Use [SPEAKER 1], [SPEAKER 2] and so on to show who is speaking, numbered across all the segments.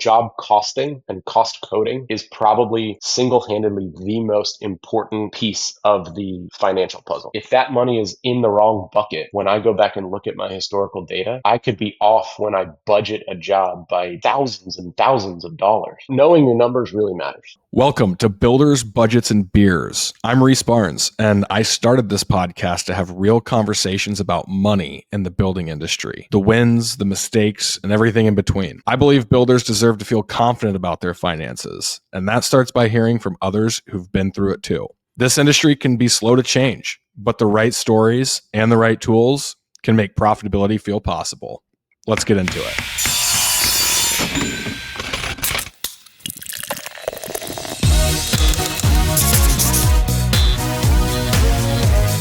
[SPEAKER 1] job costing and cost coding is probably single-handedly the most important piece of the financial puzzle. If that money is in the wrong bucket, when I go back and look at my historical data, I could be off when I budget a job by thousands and thousands of dollars. Knowing your numbers really matters.
[SPEAKER 2] Welcome to Builders, Budgets, and Beers. I'm Reece Barnes, and I started this podcast to have real conversations about money in the building industry, the wins, the mistakes, and everything in between. I believe builders deserve to feel confident about their finances, and that starts by hearing from others who've been through it too. This industry can be slow to change, but the right stories and the right tools can make profitability feel possible. Let's get into it.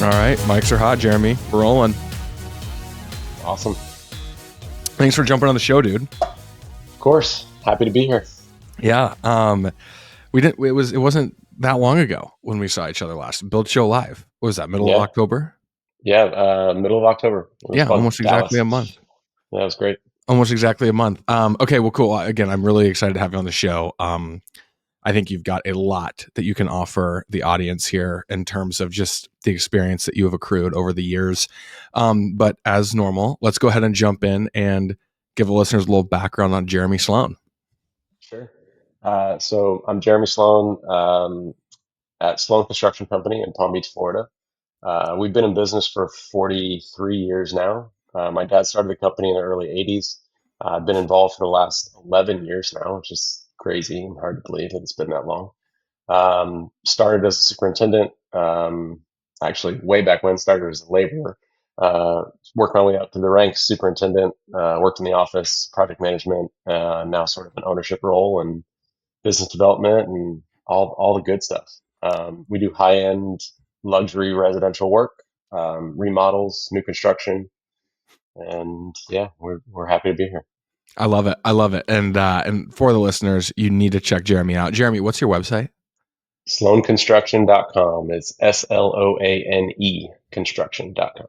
[SPEAKER 2] All right, mics are hot, Jeremy. We're rolling.
[SPEAKER 1] Awesome.
[SPEAKER 2] Thanks for jumping on the show, dude.
[SPEAKER 1] Of course. Happy to be here.
[SPEAKER 2] Yeah. We didn't. It wasn't that long ago when we saw each other last. Build Show Live. What was that? Middle of October.
[SPEAKER 1] Yeah, middle of October.
[SPEAKER 2] Yeah, fun. Almost exactly
[SPEAKER 1] Dallas.
[SPEAKER 2] a month.
[SPEAKER 1] Yeah, it was great.
[SPEAKER 2] Almost exactly a month. Okay. Well, cool. Again, I'm really excited to have you on the show. I think you've got a lot that you can offer the audience here in terms of just the experience that you have accrued over the years. But as normal, let's go ahead and jump in and give the listeners a little background on Jeremy Sloane.
[SPEAKER 1] Sure. So I'm Jeremy Sloane at Sloane Construction Company in Palm Beach, Florida. We've been in business for 43 years now. My dad started the company in the early 80s. I've been involved for the last 11 years now, which is crazy and hard to believe that it's been that long. Started as a superintendent, actually way back when, started as a laborer. Worked my way up through the ranks, superintendent, worked in the office, project management, now sort of an ownership role and business development and all the good stuff. We do high-end luxury residential work, remodels, new construction, and yeah, we're happy to be here.
[SPEAKER 2] I love it. I love it. And for the listeners, you need to check Jeremy out. Jeremy, what's your website?
[SPEAKER 1] SloaneConstruction.com. It's SLOANE construction.com.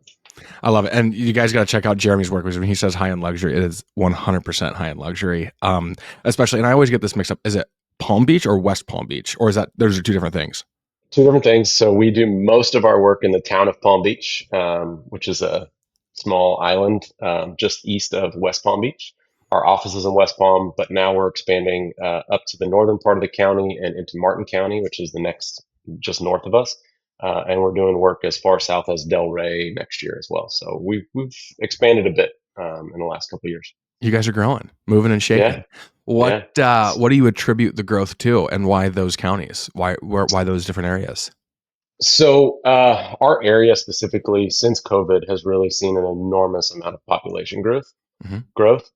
[SPEAKER 2] I love it. And you guys got to check out Jeremy's work because when he says high-end luxury, it is 100% high-end luxury. Especially, and I always get this mixed up. Is it Palm Beach or West Palm Beach? Or is that, those are two different things?
[SPEAKER 1] Two different things. So we do most of our work in the town of Palm Beach, which is a small island just east of West Palm Beach. Our office is in West Palm, but now we're expanding up to the northern part of the county and into Martin County, which is the next just north of us. And we're doing work as far south as Del Rey next year as well. So we've expanded a bit in the last couple of years.
[SPEAKER 2] You guys are growing, moving and shaking.
[SPEAKER 1] Yeah.
[SPEAKER 2] What do you attribute the growth to, and why those counties? Why those different areas?
[SPEAKER 1] So our area specifically, since COVID, has really seen an enormous amount of population growth.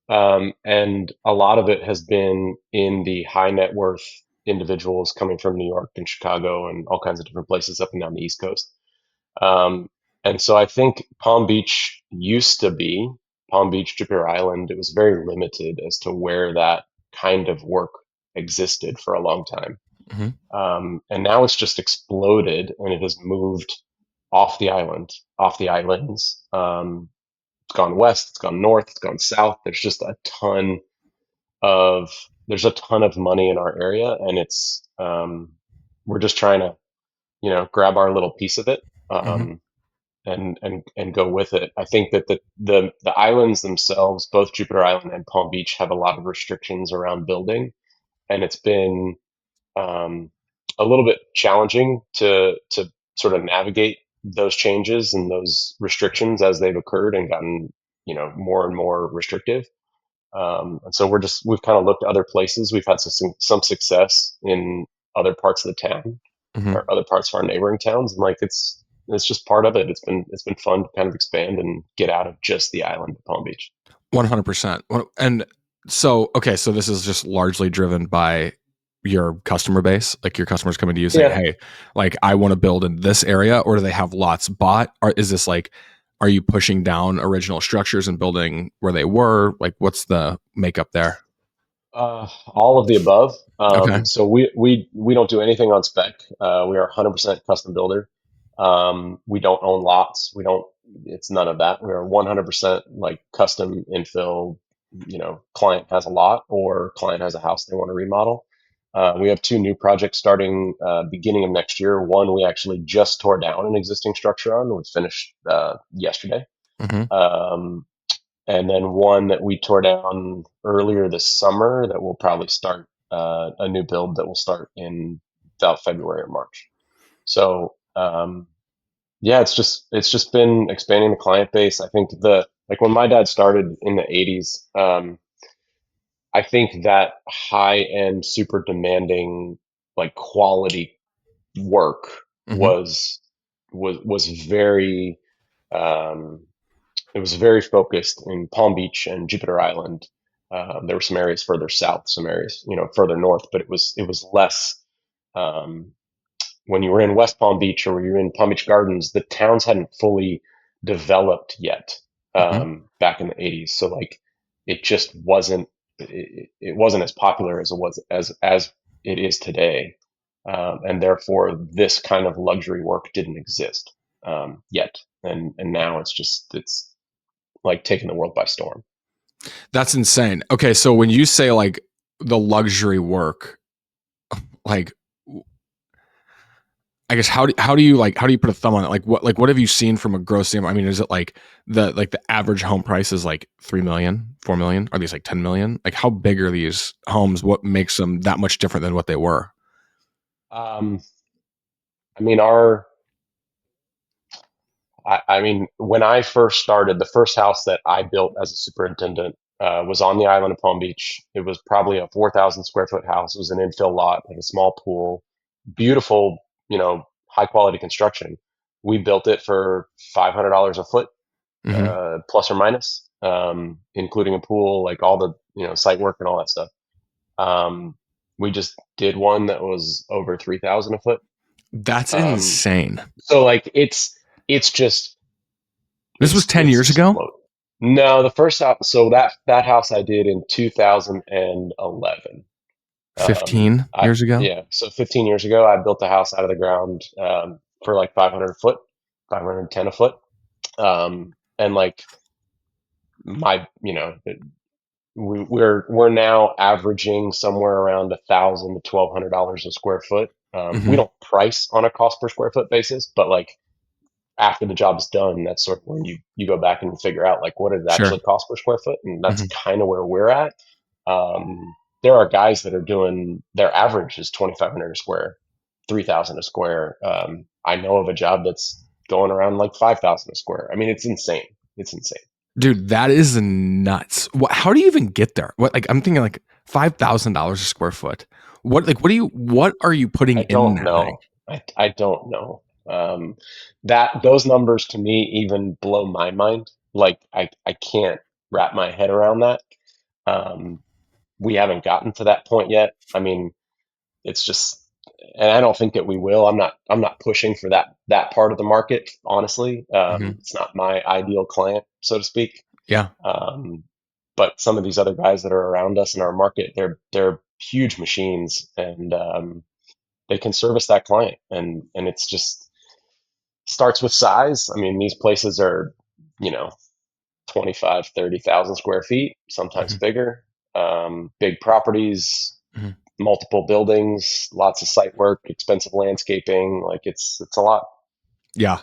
[SPEAKER 1] And a lot of it has been in the high net worth individuals coming from New York and Chicago and all kinds of different places up and down the East Coast. And so I think Palm Beach used to be Palm Beach, Jupiter Island. It was very limited as to where that kind of work existed for a long time. And now it's just exploded and it has moved off the islands. It's gone west, it's gone north, it's gone south. There's a ton of money in our area, and it's we're just trying to grab our little piece of it and go with it. I think that the islands themselves, both Jupiter Island and Palm Beach, have a lot of restrictions around building, and it's been a little bit challenging to sort of navigate those changes and those restrictions as they've occurred and gotten, more and more restrictive. And so we've kind of looked at other places. We've had some success in other parts of the town or other parts of our neighboring towns. And like, it's just part of it. It's been fun to kind of expand and get out of just the island of Palm Beach.
[SPEAKER 2] 100%. And so, okay, so this is just largely driven by your customer base, like your customers coming to you saying, hey, like I want to build in this area, or do they have lots bought? Or is this like, are you pushing down original structures and building where they were? Like, what's the makeup there?
[SPEAKER 1] All of the above.
[SPEAKER 2] Okay.
[SPEAKER 1] So we don't do anything on spec. We are 100% custom builder. We don't own lots. It's none of that. We are 100% like custom infill, client has a lot or client has a house they want to remodel. We have two new projects starting beginning of next year. One we actually just tore down an existing structure on, was finished yesterday.
[SPEAKER 2] Hmm.
[SPEAKER 1] Um, and then one that we tore down earlier this summer that will probably start a new build that will start in about February or March. So yeah, it's just been expanding the client base. I think the like when my dad started in the 80s, I think that high end, super demanding, like quality work
[SPEAKER 2] Hmm.
[SPEAKER 1] was very um, it was very focused in Palm Beach and Jupiter Island. There were some areas further south, some areas further north, but it was less. Um, when you were in West Palm Beach or you were in Palm Beach Gardens, the towns hadn't fully developed yet
[SPEAKER 2] Hmm.
[SPEAKER 1] back in the 80s. So like it just it wasn't as popular as it was as it is today. And therefore this kind of luxury work didn't exist yet. And now it's like taking the world by storm.
[SPEAKER 2] That's insane. Okay, so when you say like the luxury work, like I guess how do you put a thumb on it? Like what have you seen from a gross standpoint? I mean, is it like the average home price is like 3 million, 4 million? Are these like 10 million? Like how big are these homes? What makes them that much different than what they were?
[SPEAKER 1] Um, I mean, I mean, when I first started, the first house that I built as a superintendent was on the island of Palm Beach. It was probably a 4,000 square foot house. It was an infill lot, had a small pool, beautiful, high quality construction. We built it for $500 a foot,
[SPEAKER 2] Hmm.
[SPEAKER 1] plus or minus, including a pool, like all the, site work and all that stuff. Um, we just did one that was over 3,000 a foot.
[SPEAKER 2] That's
[SPEAKER 1] Um,
[SPEAKER 2] insane.
[SPEAKER 1] so like it's just
[SPEAKER 2] This was
[SPEAKER 1] it's
[SPEAKER 2] 10
[SPEAKER 1] it's
[SPEAKER 2] years ago?
[SPEAKER 1] exploded. No, the first house. So that house I did in 2011.
[SPEAKER 2] 15
[SPEAKER 1] I
[SPEAKER 2] years ago?
[SPEAKER 1] Yeah. So 15 years ago, I built a house out of the ground for like 500 a foot, 510 a foot. And like my, we're now averaging somewhere around $1,000 to $1,200 a square foot. We
[SPEAKER 2] Hmm.
[SPEAKER 1] don't price on a cost per square foot basis, but like after the job's done, that's sort of when you go back and figure out like what did it
[SPEAKER 2] Sure.
[SPEAKER 1] actually cost per square foot, and that's
[SPEAKER 2] Hmm.
[SPEAKER 1] kind of where we're at. There are guys that are doing their average is 2,500 a square, 3,000 a square. I know of a job that's going around like 5,000 a square. I mean, it's insane. It's insane.
[SPEAKER 2] Dude, that is nuts. How do you even get there? What like I'm thinking like $5,000 a square foot. What are you putting
[SPEAKER 1] I
[SPEAKER 2] in
[SPEAKER 1] don't
[SPEAKER 2] that thing?
[SPEAKER 1] know. I don't know. Um, that those numbers to me even blow my mind. Like I can't wrap my head around that. Um, we haven't gotten to that point yet. I mean, it's just, and I don't think that we will. I'm not pushing for that part of the market, honestly.
[SPEAKER 2] Hmm.
[SPEAKER 1] It's not my ideal client, so to speak.
[SPEAKER 2] Yeah.
[SPEAKER 1] Um, but some of these other guys that are around us in our market, they're huge machines, and they can service that client, and it's just starts with size. I mean, these places are, you know, 25, 30,000 square feet, sometimes
[SPEAKER 2] Hmm.
[SPEAKER 1] bigger. Big properties,
[SPEAKER 2] Hmm.
[SPEAKER 1] multiple buildings, lots of site work, expensive landscaping. Like it's a lot.
[SPEAKER 2] Yeah.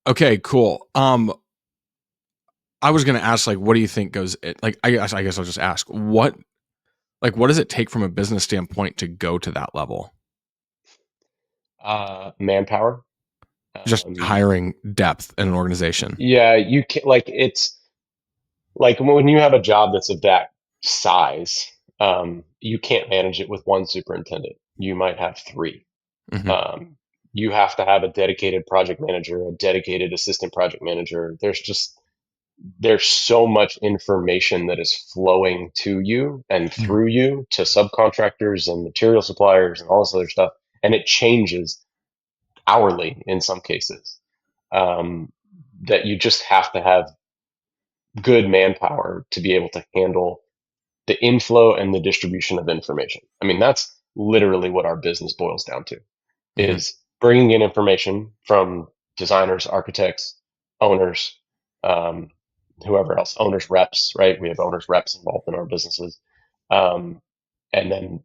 [SPEAKER 2] Okay, cool. I was gonna ask like what do you think goes it like I guess I'll just ask what does it take from a business standpoint to go to that level?
[SPEAKER 1] Manpower.
[SPEAKER 2] Just
[SPEAKER 1] Um,
[SPEAKER 2] hiring depth in an organization.
[SPEAKER 1] yeah, you can like it's like when you have a job that's of that size, you can't manage it with one superintendent. You might have three.
[SPEAKER 2] Hmm.
[SPEAKER 1] Um, you have to have a dedicated project manager, a dedicated assistant project manager. There's so much information that is flowing to you and
[SPEAKER 2] Hmm.
[SPEAKER 1] through you to subcontractors and material suppliers and all this other stuff, and it changes hourly in some cases. Um, that you just have to have good manpower to be able to handle the inflow and the distribution of information. I mean, that's literally what our business boils down to,
[SPEAKER 2] Hmm.
[SPEAKER 1] is bringing in information from designers, architects, owners, um, whoever else, owners reps, right? We have owners reps involved in our businesses. Um, and then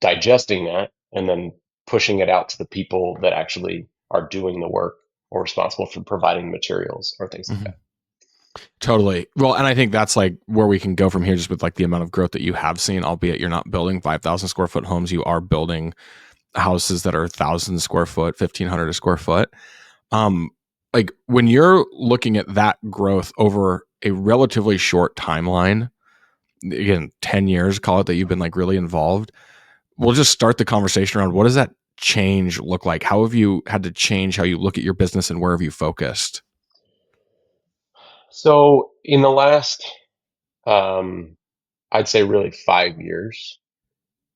[SPEAKER 1] digesting that and then pushing it out to the people that actually are doing the work or responsible for providing materials or things like
[SPEAKER 2] Mhm.
[SPEAKER 1] that.
[SPEAKER 2] Totally. Well, and I think that's like where we can go from here, just with like the amount of growth that you have seen, albeit you're not building 5,000 square foot homes. You are building houses that are 1,000 square foot, 1,500 a square foot. Um, like when you're looking at that growth over a relatively short timeline, again, 10 years, call it, that you've been like really involved, we'll just start the conversation around what does that change look like? How have you had to change how you look at your business and where have you focused?
[SPEAKER 1] So in the last, um, I'd say really 5 years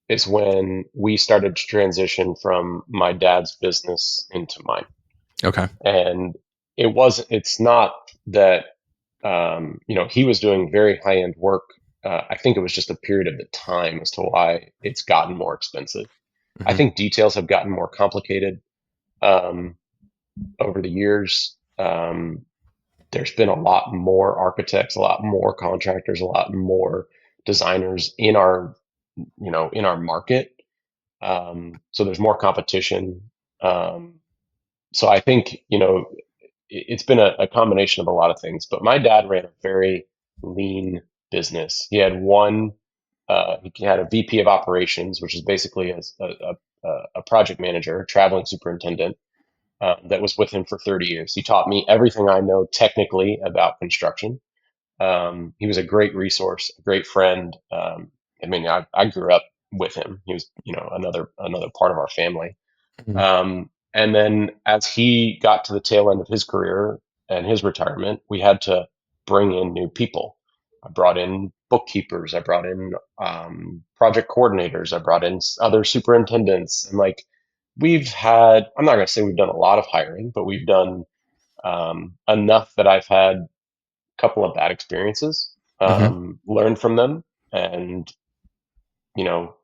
[SPEAKER 1] is when we started to transition from my dad's business into mine.
[SPEAKER 2] Okay.
[SPEAKER 1] And it's not that, he was doing very high end work. I think it was just a period of the time as to why it's gotten more expensive. I
[SPEAKER 2] Hmm.
[SPEAKER 1] think details have gotten more complicated um, over the years. There's been a lot more architects, a lot more contractors, a lot more designers in our market. So there's more competition. Um, so I think, it's been a combination of a lot of things, but my dad ran a very lean business. He had a VP of operations, which is basically a project manager, a traveling superintendent, that was with him for 30 years. He taught me everything I know technically about construction. He was a great resource, a great friend. I grew up with him. He was, another part of our family.
[SPEAKER 2] Hmm.
[SPEAKER 1] And then as he got to the tail end of his career and his retirement, we had to bring in new people. I brought in bookkeepers. I brought in project coordinators. I brought in other superintendents. And like I'm not going to say we've done a lot of hiring, but we've done enough that I've had a couple of bad experiences,
[SPEAKER 2] Hmm.
[SPEAKER 1] learned from them, and, you know,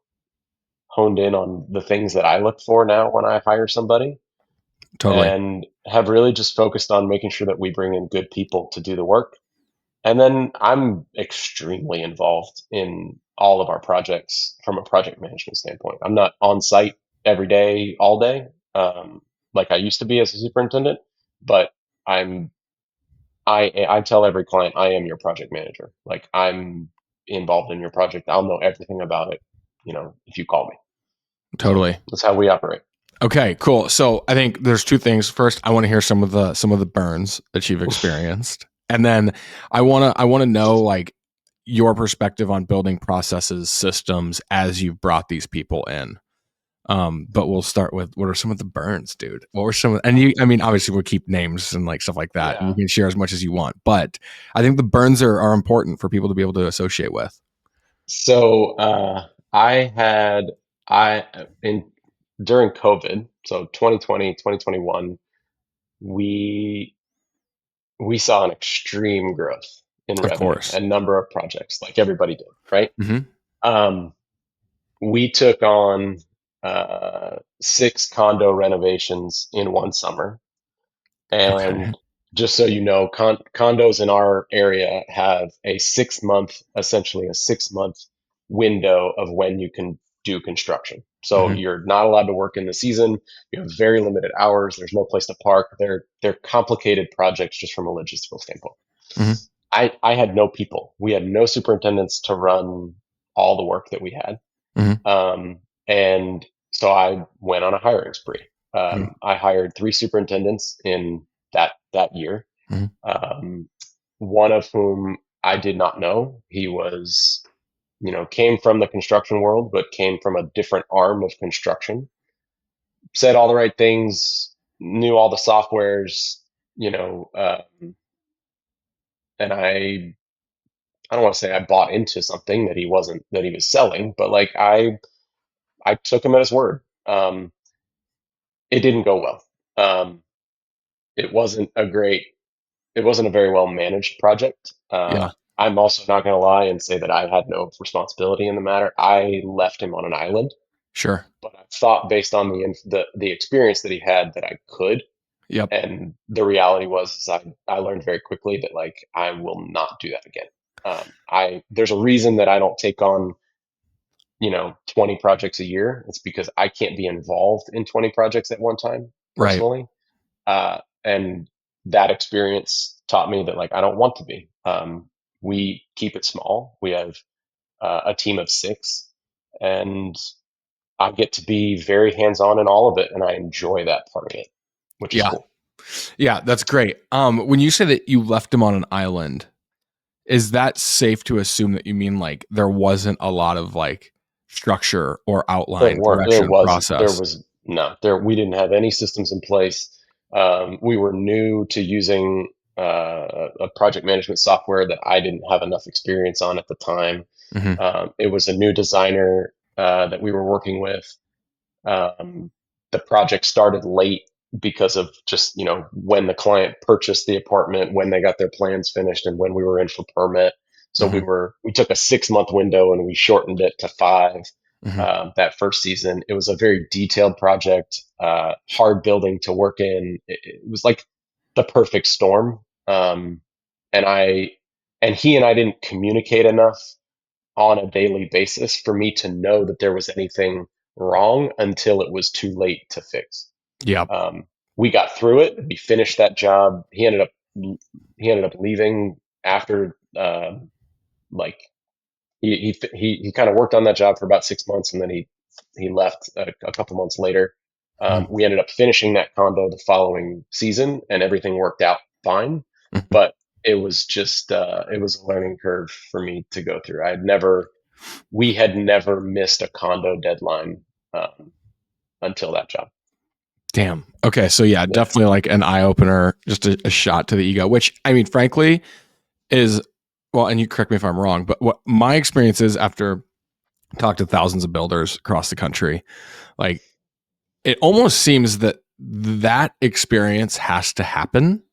[SPEAKER 1] honed in on the things that I look for now when I hire somebody
[SPEAKER 2] Totally.
[SPEAKER 1] and have really just focused on making sure that we bring in good people to do the work. And then I'm extremely involved in all of our projects from a project management standpoint. I'm not on site every day, all day, like I used to be as a superintendent, but I'm I tell every client I am your project manager. Like I'm involved in your project. I'll know everything about it, if you call me. So
[SPEAKER 2] Totally.
[SPEAKER 1] that's how we operate.
[SPEAKER 2] Okay, cool. So I think there's two things. First, I want to hear some of the burns that you've experienced. And then I want to know like your perspective on building processes, systems as you've brought these people in. But we'll start with what are some of the burns, dude? What were some and you I mean, obviously we'll keep names and like stuff like that, and you
[SPEAKER 1] Yeah.
[SPEAKER 2] can share as much as you want. But I think the burns are important for people to be able to associate with.
[SPEAKER 1] So I had I in during COVID, so 2020, 2021, we we saw an extreme growth in
[SPEAKER 2] Of
[SPEAKER 1] revenue
[SPEAKER 2] course.
[SPEAKER 1] and number of projects, like everybody did, right?
[SPEAKER 2] Hmm.
[SPEAKER 1] Um, we took on 6 condo renovations in one summer.
[SPEAKER 2] Okay.
[SPEAKER 1] And just so you know, condos in our area have essentially a 6 month window of when you can do construction. So
[SPEAKER 2] Hmm.
[SPEAKER 1] you're not allowed to work in the season. You have very limited hours. There's no place to park. They're complicated projects just from a logistical standpoint.
[SPEAKER 2] Hmm.
[SPEAKER 1] I had no people. We had no superintendents to run all the work that we had.
[SPEAKER 2] Hmm.
[SPEAKER 1] And so I went on a hiring spree.
[SPEAKER 2] Hmm.
[SPEAKER 1] I hired 3 superintendents in that year.
[SPEAKER 2] Hmm.
[SPEAKER 1] Um, one of whom I did not know. He was, came from the construction world, but came from a different arm of construction. Said all the right things, knew all the softwares, you know, and I don't want to say I bought into something that he was selling, but like I took him at his word. It didn't go well. Um, it wasn't a great it wasn't a very well managed project.
[SPEAKER 2] Yeah.
[SPEAKER 1] I'm also not going to lie and say that I had no responsibility in the matter. I left him on an island,
[SPEAKER 2] Sure.
[SPEAKER 1] but I thought based on the experience that he had that I could.
[SPEAKER 2] Yep.
[SPEAKER 1] And the reality was is I learned very quickly that like I will not do that again. I there's a reason that I don't take on 20 projects a year. It's because I can't be involved in 20 projects at one time
[SPEAKER 2] Right.
[SPEAKER 1] personally. And that experience taught me that like I don't want to be. We keep it small. We have a team of six, and I get to be very hands on in all of it, and I enjoy that part of it, which is
[SPEAKER 2] Yeah.
[SPEAKER 1] cool.
[SPEAKER 2] Yeah, that's great. When you say that you left him on an island, is that safe to assume that you mean like there wasn't a lot of like structure or
[SPEAKER 1] There
[SPEAKER 2] outline,
[SPEAKER 1] weren't. There
[SPEAKER 2] direction,
[SPEAKER 1] was. There
[SPEAKER 2] process?
[SPEAKER 1] was no. There. We didn't have any systems in place. We were new to using a project management software that I didn't have enough experience on at the time.
[SPEAKER 2] Hmm.
[SPEAKER 1] It was a new designer that we were working with. Um, the project started late because of just, when the client purchased the apartment, when they got their plans finished, and when we were in for permit. So
[SPEAKER 2] Hmm.
[SPEAKER 1] we took a 6 month window and we shortened it to five.
[SPEAKER 2] Hmm.
[SPEAKER 1] That first season, it was a very detailed project, hard building to work in. It was like the perfect storm. And he and I didn't communicate enough on a daily basis for me to know that there was anything wrong until it was too late to fix.
[SPEAKER 2] Yep.
[SPEAKER 1] Um, we got through it. We finished that job. He ended up leaving after like he kind of worked on that job for about 6 months, and then he left a couple months later.
[SPEAKER 2] Mhm.
[SPEAKER 1] We ended up finishing that condo the following season, and everything worked out fine.
[SPEAKER 2] Mhm.
[SPEAKER 1] But it was a learning curve for me to go through. We had never missed a condo deadline um, until that job.
[SPEAKER 2] Damn. Okay. So yeah,
[SPEAKER 1] Yeah.
[SPEAKER 2] definitely like an eye opener, just a shot to the ego, which I mean, frankly, is well, and you correct me if I'm wrong, but what my experience is after talk to thousands of builders across the country, like it almost seems that that experience has to happen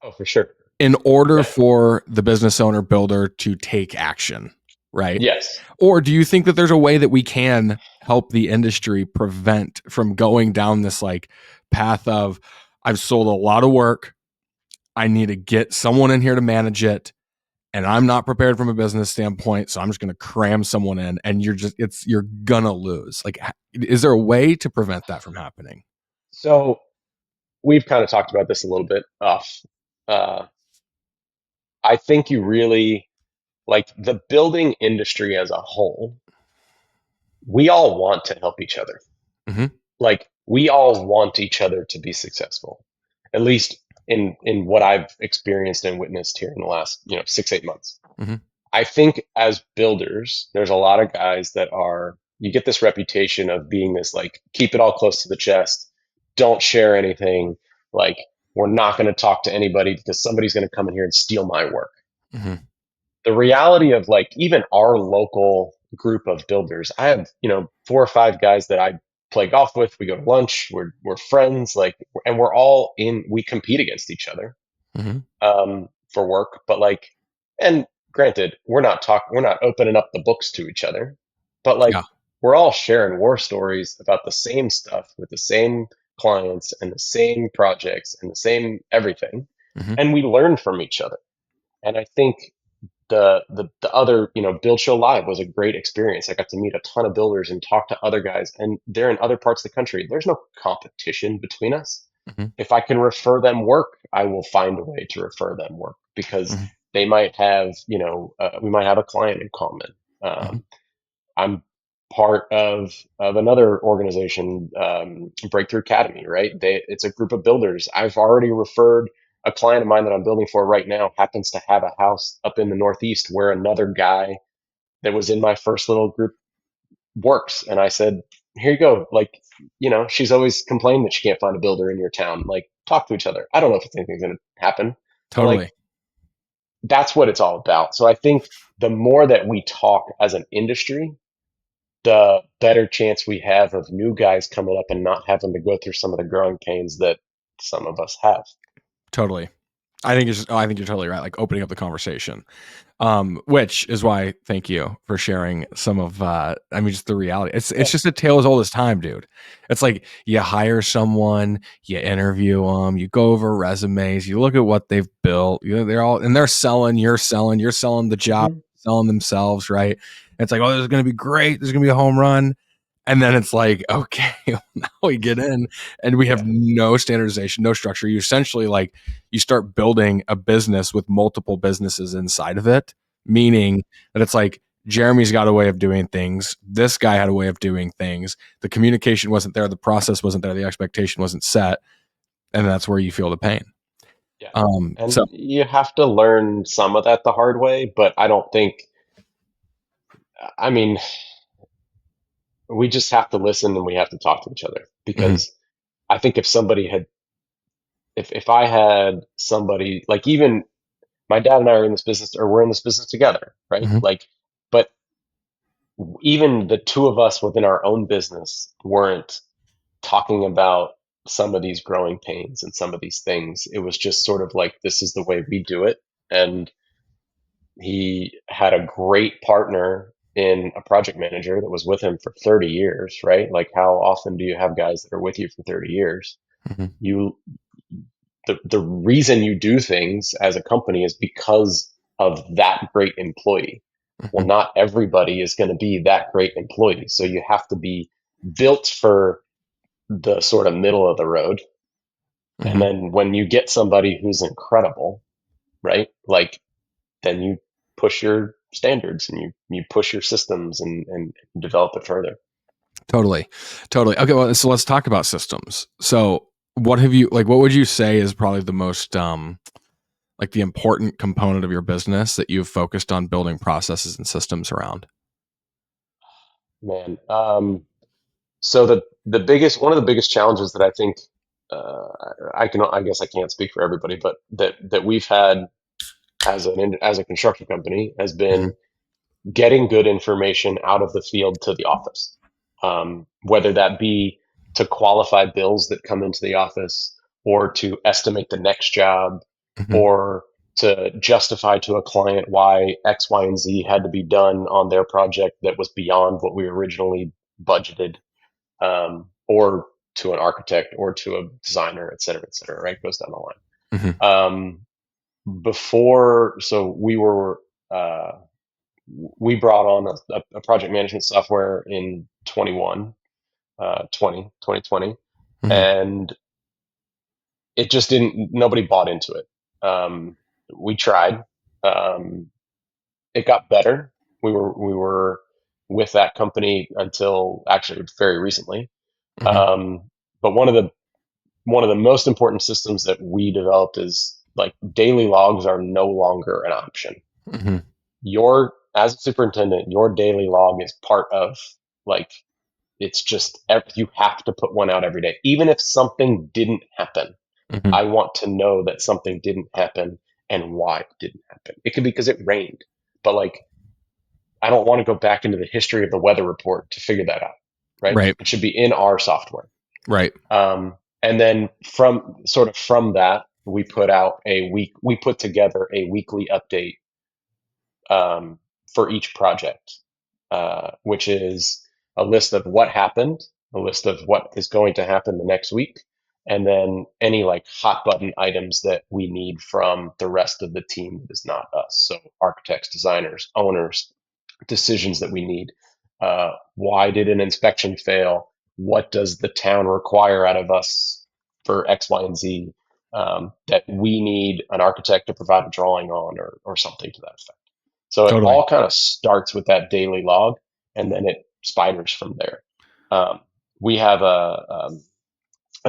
[SPEAKER 1] Oh, for sure.
[SPEAKER 2] in order
[SPEAKER 1] Yeah.
[SPEAKER 2] for the business owner builder to take action, right?
[SPEAKER 1] Yes.
[SPEAKER 2] Or do you think that there's a way that we can help the industry prevent from going down this like path of I've sold a lot of work, I need to get someone in here to manage it, and I'm not prepared from a business standpoint, so I'm just going to cram someone in, and you're gonna lose. Like, is there a way to prevent that from happening?
[SPEAKER 1] So we've kind of talked about this a little bit off. Uh, I think you really like the building industry as a whole. We all want to help each other.
[SPEAKER 2] Hmm.
[SPEAKER 1] Like we all want each other to be successful, at least in what I've experienced and witnessed here in the last 6-8 months.
[SPEAKER 2] Hmm.
[SPEAKER 1] I think as builders, there's a lot of guys that are, you get this reputation of being this like, keep it all close to the chest, don't share anything. Like, we're not going to talk to anybody because somebody's going to come in here and steal my work.
[SPEAKER 2] Hmm.
[SPEAKER 1] The reality of like, even our local group of builders, I have, 4 or 5 guys that I play golf with. We go to lunch, we're friends, like, and we compete against each other
[SPEAKER 2] Hmm.
[SPEAKER 1] for work, but like, and granted, we're not opening up the books to each other, but like,
[SPEAKER 2] Yeah.
[SPEAKER 1] we're all sharing war stories about the same stuff with the same clients and the same projects and the same everything,
[SPEAKER 2] Hmm.
[SPEAKER 1] and we learn from each other. And I think the other, Build Show Live was a great experience. I got to meet a ton of builders and talk to other guys, and they're in other parts of the country. There's no competition between us.
[SPEAKER 2] Hmm.
[SPEAKER 1] If I can refer them work, I will find a way to refer them work because
[SPEAKER 2] Hmm.
[SPEAKER 1] they might have, we might have a client in common.
[SPEAKER 2] Hmm.
[SPEAKER 1] I'm part of another organization, Breakthrough Academy, right? It's a group of builders. I've already referred a client of mine that I'm building for right now happens to have a house up in the Northeast where another guy that was in my first little group works. And I said, here you go. Like, she's always complained that she can't find a builder in your town. Like, talk to each other. I don't know if anything's going to happen, but like,
[SPEAKER 2] Totally.
[SPEAKER 1] that's what it's all about. So I think the more that we talk as an industry, the better chance we have of new guys coming up and not having to go through some of the growing pains that some of us have.
[SPEAKER 2] Totally. I think you're totally right. Like opening up the conversation. Which is why thank you for sharing some of I mean just the reality. It's
[SPEAKER 1] Yeah.
[SPEAKER 2] just a tale as old as time, dude. It's like you hire someone, you interview them, you go over resumes, you look at what they've built. You know, they're all and they're selling, you're selling the job,
[SPEAKER 1] Hmm.
[SPEAKER 2] selling themselves, right? And it's like, oh, this is gonna be great, this is gonna be a home run. And then it's like, okay, now we get in and we have
[SPEAKER 1] Yeah.
[SPEAKER 2] no standardization, no structure. You essentially like you start building a business with multiple businesses inside of it, meaning that it's like Jeremy's got a way of doing things. This guy had a way of doing things. The communication wasn't there. The process wasn't there. The expectation wasn't set. And that's where you feel the pain.
[SPEAKER 1] Yeah.
[SPEAKER 2] So,
[SPEAKER 1] And you have to learn some of that the hard way, but I don't think, I mean, we just have to listen and we have to talk to each other
[SPEAKER 2] mhm,
[SPEAKER 1] because I think if I had somebody like even my dad and I are in this business or we're in this business together, right?
[SPEAKER 2] mhm,
[SPEAKER 1] Like, but even the two of us within our own business weren't talking about some of these growing pains and some of these things. It was just sort of like, this is the way we do it. And he had a great partner in a project manager that was with him for 30 years, right? Like, how often do you have guys that are with you for 30 years?
[SPEAKER 2] mhm,
[SPEAKER 1] You, the reason you do things as a company is because of that great employee. Well,
[SPEAKER 2] mhm,
[SPEAKER 1] not everybody is going to be that great employee. So you have to be built for the sort of middle of the road. And
[SPEAKER 2] mhm.
[SPEAKER 1] then when you get somebody who's incredible, right? Like then you push your standards and you push your systems and develop it further.
[SPEAKER 2] Totally. Totally. Okay. Well, so let's talk about systems. So, what have you like? What would you say is probably the most like the important component of your business that you've focused on building processes and systems around?
[SPEAKER 1] Man. So the biggest one of the biggest challenges that I think uh, I guess I can't speak for everybody, but that we've had as a construction company has
[SPEAKER 2] Mhm,
[SPEAKER 1] been getting good information out of the field to the office, whether that be to qualify bills that come into the office or to estimate the next job
[SPEAKER 2] mhm,
[SPEAKER 1] or to justify to a client why X, Y, and Z had to be done on their project that was beyond what we originally budgeted, or to an architect or to a designer, et cetera, right? Goes down the line.
[SPEAKER 2] mhm,
[SPEAKER 1] Before, so we brought on a project management software in 2020,
[SPEAKER 2] mhm,
[SPEAKER 1] and it just didn't, nobody bought into it. We tried. Um, it got better. We were with that company until actually very recently.
[SPEAKER 2] mhm,
[SPEAKER 1] Um, but one of the most important systems that we developed is like daily logs are no longer an option.
[SPEAKER 2] mhm,
[SPEAKER 1] Your as a superintendent, your daily log is part of like it's just you have to put one out every day, even if something didn't happen.
[SPEAKER 2] mhm.
[SPEAKER 1] I want to know that something didn't happen and why it didn't happen. It could be because it rained, but like I don't want to go back into the history of the weather report to figure that out. Right?
[SPEAKER 2] Right.
[SPEAKER 1] It should be in our software.
[SPEAKER 2] Right.
[SPEAKER 1] And then from that, we put together a weekly update, um, for each project, which is a list of what happened, a list of what is going to happen the next week, and then any like hot button items that we need from the rest of the team that is not us. So architects, designers, owners, decisions that we need. Why did an inspection fail? What does the town require out of us for X, Y, and Z, that we need an architect to provide a drawing on or something to that effect? So it
[SPEAKER 2] Totally.
[SPEAKER 1] all kind of starts with that daily log, and then it spiders from there. Um, we have a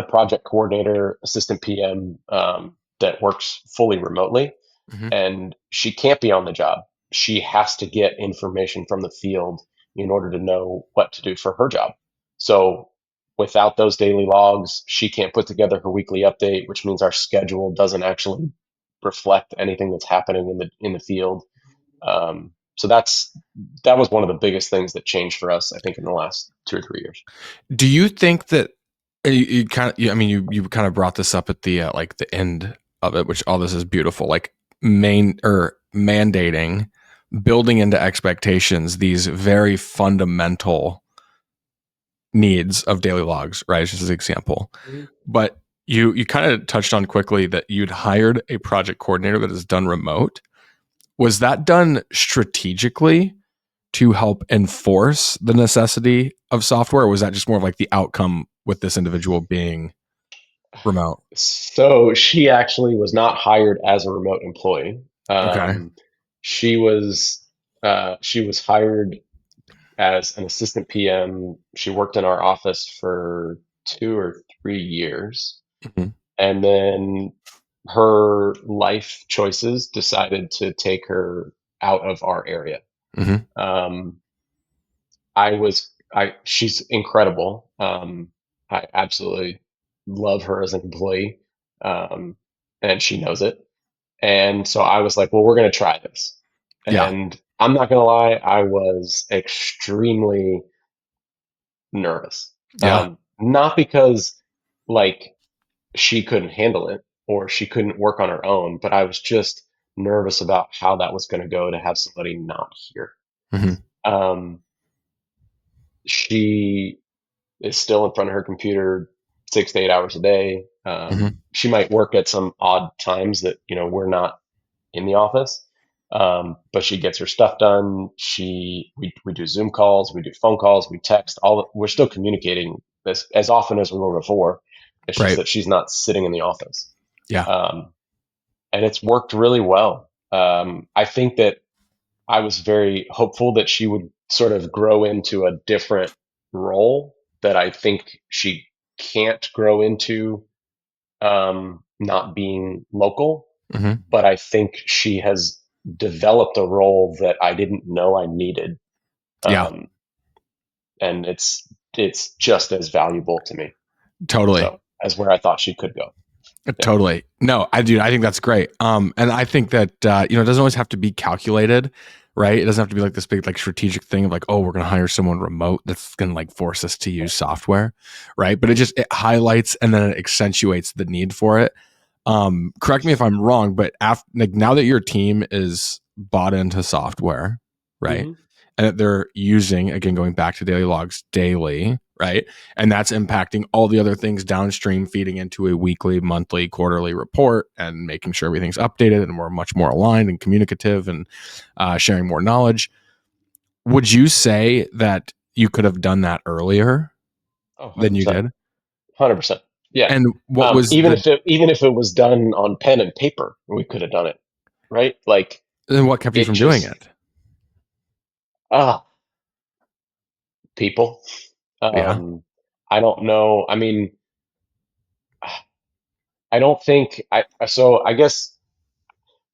[SPEAKER 1] project coordinator, assistant PM, that works fully remotely,
[SPEAKER 2] Mhm,
[SPEAKER 1] and she can't be on the job. She has to get information from the field in order to know what to do for her job. So without those daily logs, she can't put together her weekly update, which means our schedule doesn't actually reflect anything that's happening in the field. So that was one of the biggest things that changed for us, I think, in the last 2 or 3 years.
[SPEAKER 2] do you think that you kind of I mean you kind of brought this up at the like the end of it, which all this is beautiful, like main or mandating building into expectations these very fundamental needs of daily logs, right? Just as an example.
[SPEAKER 1] Mhm.
[SPEAKER 2] But you kind of touched on quickly that you'd hired a project coordinator that is done remote. Was that done strategically to help enforce the necessity of software, or was that just more of like the outcome with this individual being remote?
[SPEAKER 1] So she actually was not hired as a remote employee.
[SPEAKER 2] Okay.
[SPEAKER 1] She was hired as an assistant PM. She worked in our office for 2 or 3 years,
[SPEAKER 2] Mhm.
[SPEAKER 1] and then her life choices decided to take her out of our area.
[SPEAKER 2] Mhm.
[SPEAKER 1] Um, she's incredible. I absolutely love her as an employee, um, and she knows it. And so I was like, well, we're going to try this.
[SPEAKER 2] Yeah.
[SPEAKER 1] And I'm not going to lie, I was extremely nervous.
[SPEAKER 2] Yeah.
[SPEAKER 1] Not because like she couldn't handle it or she couldn't work on her own, but I was just nervous about how that was going to go to have somebody not here.
[SPEAKER 2] Mhm.
[SPEAKER 1] Um, she is still in front of her computer 6 to 8 hours a day.
[SPEAKER 2] Mhm.
[SPEAKER 1] She might work at some odd times that, we're not in the office. But she gets her stuff done. We do Zoom calls, we do phone calls, we text. We're still communicating as often as we were before. It's just
[SPEAKER 2] Right.
[SPEAKER 1] that she's not sitting in the office,
[SPEAKER 2] Yeah.
[SPEAKER 1] um, and it's worked really well. I think that I was very hopeful that she would sort of grow into a different role that I think she can't grow into, not being local,
[SPEAKER 2] Mhm.
[SPEAKER 1] but I think she has developed a role that I didn't know I needed,
[SPEAKER 2] Yeah.
[SPEAKER 1] um, and it's just as valuable to me.
[SPEAKER 2] Totally.
[SPEAKER 1] So as where I thought she could go. Yeah.
[SPEAKER 2] Totally. No, I think that's great. And I think that it doesn't always have to be calculated, right? It doesn't have to be like this big like strategic thing of like, oh, we're going to hire someone remote that's going to like force us to use software, right? But
[SPEAKER 1] Mhm.
[SPEAKER 2] it highlights and then it accentuates the need for it. Correct me if I'm wrong, but like now that your team is bought into software, right?
[SPEAKER 1] Mhm.
[SPEAKER 2] And that they're using, again, going back to daily logs daily, right? And that's impacting all the other things downstream, feeding into a weekly, monthly, quarterly report and making sure everything's updated and we're much more aligned and communicative and sharing more knowledge. Would you say that you could have done that earlier
[SPEAKER 1] Oh,
[SPEAKER 2] than you
[SPEAKER 1] 100%.
[SPEAKER 2] did?
[SPEAKER 1] 100%. Yeah.
[SPEAKER 2] And what was
[SPEAKER 1] Even if it was done on pen and paper, we could have done it, right? Like
[SPEAKER 2] then what kept you
[SPEAKER 1] it
[SPEAKER 2] from doing
[SPEAKER 1] just
[SPEAKER 2] it?
[SPEAKER 1] ah people.
[SPEAKER 2] Yeah.
[SPEAKER 1] Um, I don't know. I mean, I don't think I. So I guess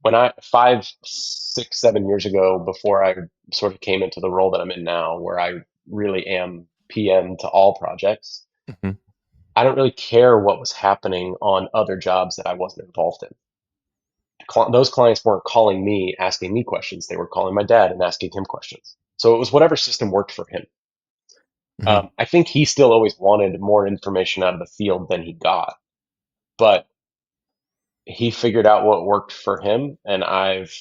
[SPEAKER 1] when I 5, 6, 7 years ago, before I sort of came into the role that I'm in now, where I really am PM to all projects,
[SPEAKER 2] Mhm.
[SPEAKER 1] I don't really care what was happening on other jobs that I wasn't involved in. Those clients weren't calling me asking me questions; they were calling my dad and asking him questions. So it was whatever system worked for him.
[SPEAKER 2] Mhm.
[SPEAKER 1] I think he still always wanted more information out of the field than he got, but he figured out what worked for him, and I've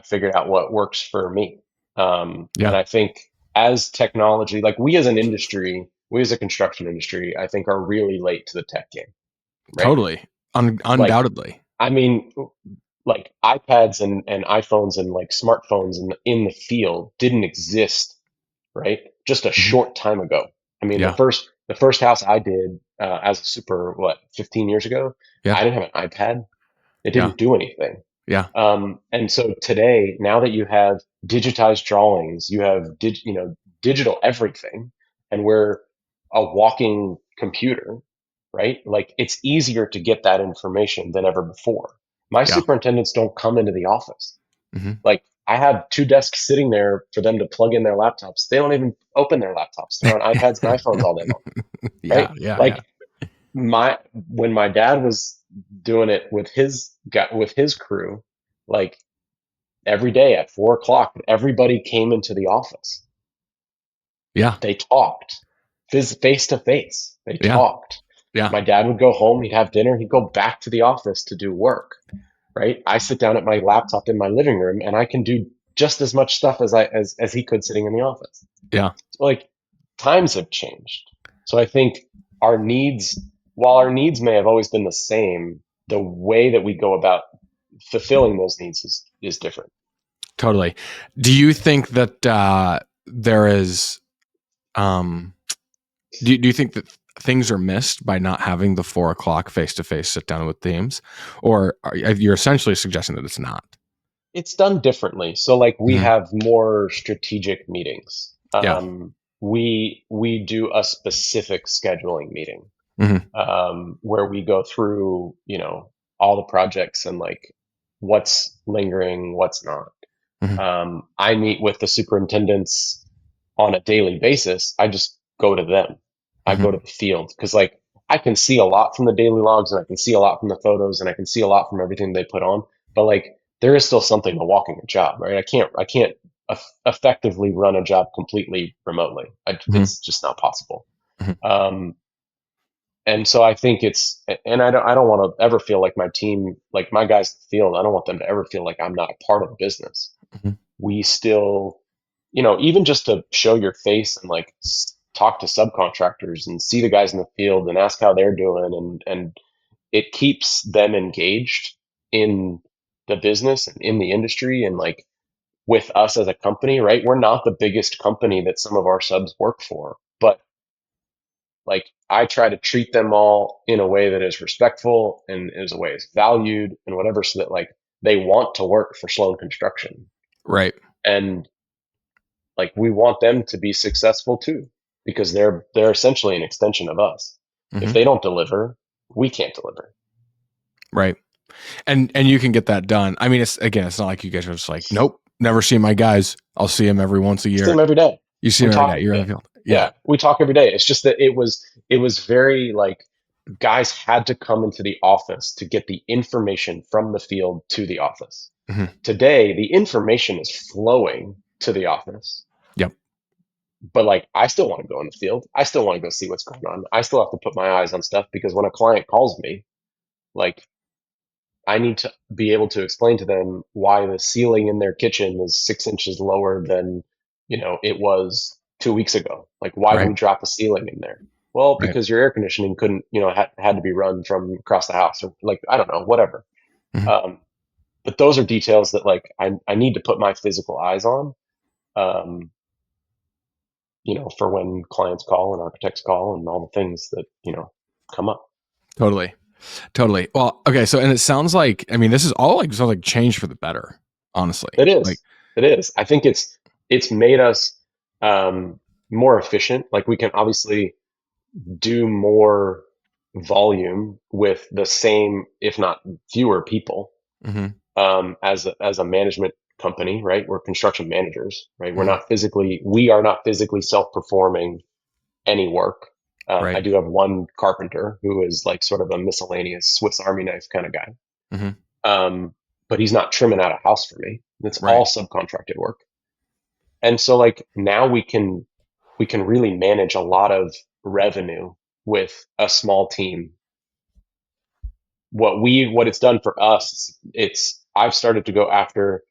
[SPEAKER 1] figured out what works for me. And
[SPEAKER 2] Yeah.
[SPEAKER 1] I think as technology, like we as an industry, we as a construction industry, I think are really late to the tech game, right?
[SPEAKER 2] Totally.
[SPEAKER 1] Like,
[SPEAKER 2] Undoubtedly.
[SPEAKER 1] I mean, like iPads and iPhones and like smartphones in the field didn't exist, right? Just a
[SPEAKER 2] Mhm.
[SPEAKER 1] short time ago. I mean,
[SPEAKER 2] Yeah.
[SPEAKER 1] the first house I did as a super, 15 years ago,
[SPEAKER 2] Yeah.
[SPEAKER 1] I didn't have an iPad. It
[SPEAKER 2] Yeah.
[SPEAKER 1] didn't do anything.
[SPEAKER 2] Yeah.
[SPEAKER 1] And so today, now that you have digitized drawings, you have digital everything, and we're a walking computer, right? Like it's easier to get that information than ever before. My
[SPEAKER 2] Yeah.
[SPEAKER 1] superintendents don't come into the office.
[SPEAKER 2] Mhm.
[SPEAKER 1] Like I have two desks sitting there for them to plug in their laptops. They don't even open their laptops. They're on iPads and iPhones all day long, right?
[SPEAKER 2] Yeah. Yeah. Yeah.
[SPEAKER 1] Like my when my dad was doing it with his crew, like every day at 4 o'clock, everybody came into the office.
[SPEAKER 2] Yeah.
[SPEAKER 1] They talked face to face. They
[SPEAKER 2] Yeah.
[SPEAKER 1] talked.
[SPEAKER 2] Yeah.
[SPEAKER 1] My dad would go home, he'd have dinner, he'd go back to the office to do work, right? I sit down at my laptop in my living room and I can do just as much stuff as he could sitting in the office.
[SPEAKER 2] Yeah,
[SPEAKER 1] So like times have changed. So I think our needs, while our needs may have always been the same, the way that we go about fulfilling those needs is different.
[SPEAKER 2] totally. Do you think that there is um do you think that things are missed by not having the 4 o'clock face-to-face sit down with teams, or you're essentially suggesting that it's not?
[SPEAKER 1] It's done differently. So like we
[SPEAKER 2] Hmm.
[SPEAKER 1] have more strategic meetings.
[SPEAKER 2] Yeah.
[SPEAKER 1] We do a specific scheduling meeting
[SPEAKER 2] Hmm.
[SPEAKER 1] where we go through, all the projects and like what's lingering, what's not.
[SPEAKER 2] Hmm.
[SPEAKER 1] I meet with the superintendents on a daily basis. I just go to them. I go to
[SPEAKER 2] Hmm.
[SPEAKER 1] the field because like I can see a lot from the daily logs and I can see a lot from the photos and I can see a lot from everything they put on. But like there is still something to walking a job, right? I can't effectively run a job completely remotely.
[SPEAKER 2] Hmm.
[SPEAKER 1] It's just not possible.
[SPEAKER 2] Hmm.
[SPEAKER 1] Um, and so I think and I don't want to ever feel like my team, like my guys in the field, I don't want them to ever feel like I'm not a part of the business.
[SPEAKER 2] Hmm.
[SPEAKER 1] We still, even just to show your face and like talk to subcontractors and see the guys in the field and ask how they're doing, and it keeps them engaged in the business and in the industry and like with us as a company, right? We're not the biggest company that some of our subs work for, but like I try to treat them all in a way that is respectful and is a way is valued and whatever, so that like they want to work for Sloan Construction.
[SPEAKER 2] Right.
[SPEAKER 1] And like we want them to be successful too, because they're essentially an extension of us. If
[SPEAKER 2] Hmm.
[SPEAKER 1] they don't deliver, we can't deliver.
[SPEAKER 2] Right. And you can get that done. I mean, it's not like you guys are just like, nope, never see my guys. I'll see them every once a
[SPEAKER 1] We see
[SPEAKER 2] year.
[SPEAKER 1] them every day.
[SPEAKER 2] You see
[SPEAKER 1] We
[SPEAKER 2] them every
[SPEAKER 1] talk
[SPEAKER 2] day.
[SPEAKER 1] every
[SPEAKER 2] You're in
[SPEAKER 1] day.
[SPEAKER 2] the field. Yeah.
[SPEAKER 1] Yeah, we talk every day. It's just that it was very like guys had to come into the office to get the information from the field to the office.
[SPEAKER 2] Hmm.
[SPEAKER 1] Today, the information is flowing to the office,
[SPEAKER 2] Yep.
[SPEAKER 1] but like I still want to go in the field. I still want to go see what's going on. I still have to put my eyes on stuff because when a client calls me, like I need to be able to explain to them why the ceiling in their kitchen is 6 inches lower than, it was 2 weeks ago. Like, why do
[SPEAKER 2] Right.
[SPEAKER 1] we drop a ceiling in there? Well,
[SPEAKER 2] Right.
[SPEAKER 1] because your air conditioning couldn't, had to be run from across the house or like, I don't know, whatever.
[SPEAKER 2] Hmm.
[SPEAKER 1] Um, but those are details that like I need to put my physical eyes on, um, for when clients call and architects call and all the things that, come up.
[SPEAKER 2] Totally. Totally. Well, okay. So, and it sounds like, I mean, this is all like, sounds like change for the better, honestly.
[SPEAKER 1] It
[SPEAKER 2] Like,
[SPEAKER 1] is. It is. I think it's made us um, more efficient. Like we can obviously do more volume with the same, if not fewer people,
[SPEAKER 2] hmm.
[SPEAKER 1] as a management company, right? We're construction managers, right?
[SPEAKER 2] Hmm.
[SPEAKER 1] We are not physically self-performing any work. I
[SPEAKER 2] Right.
[SPEAKER 1] do have one carpenter who is like sort of a miscellaneous Swiss Army knife kind of guy.
[SPEAKER 2] Hmm.
[SPEAKER 1] But he's not trimming out a house for me. It's all
[SPEAKER 2] Right.
[SPEAKER 1] subcontracted work. And so like now we can really manage a lot of revenue with a small team. What it's done for us, it's I've started to go after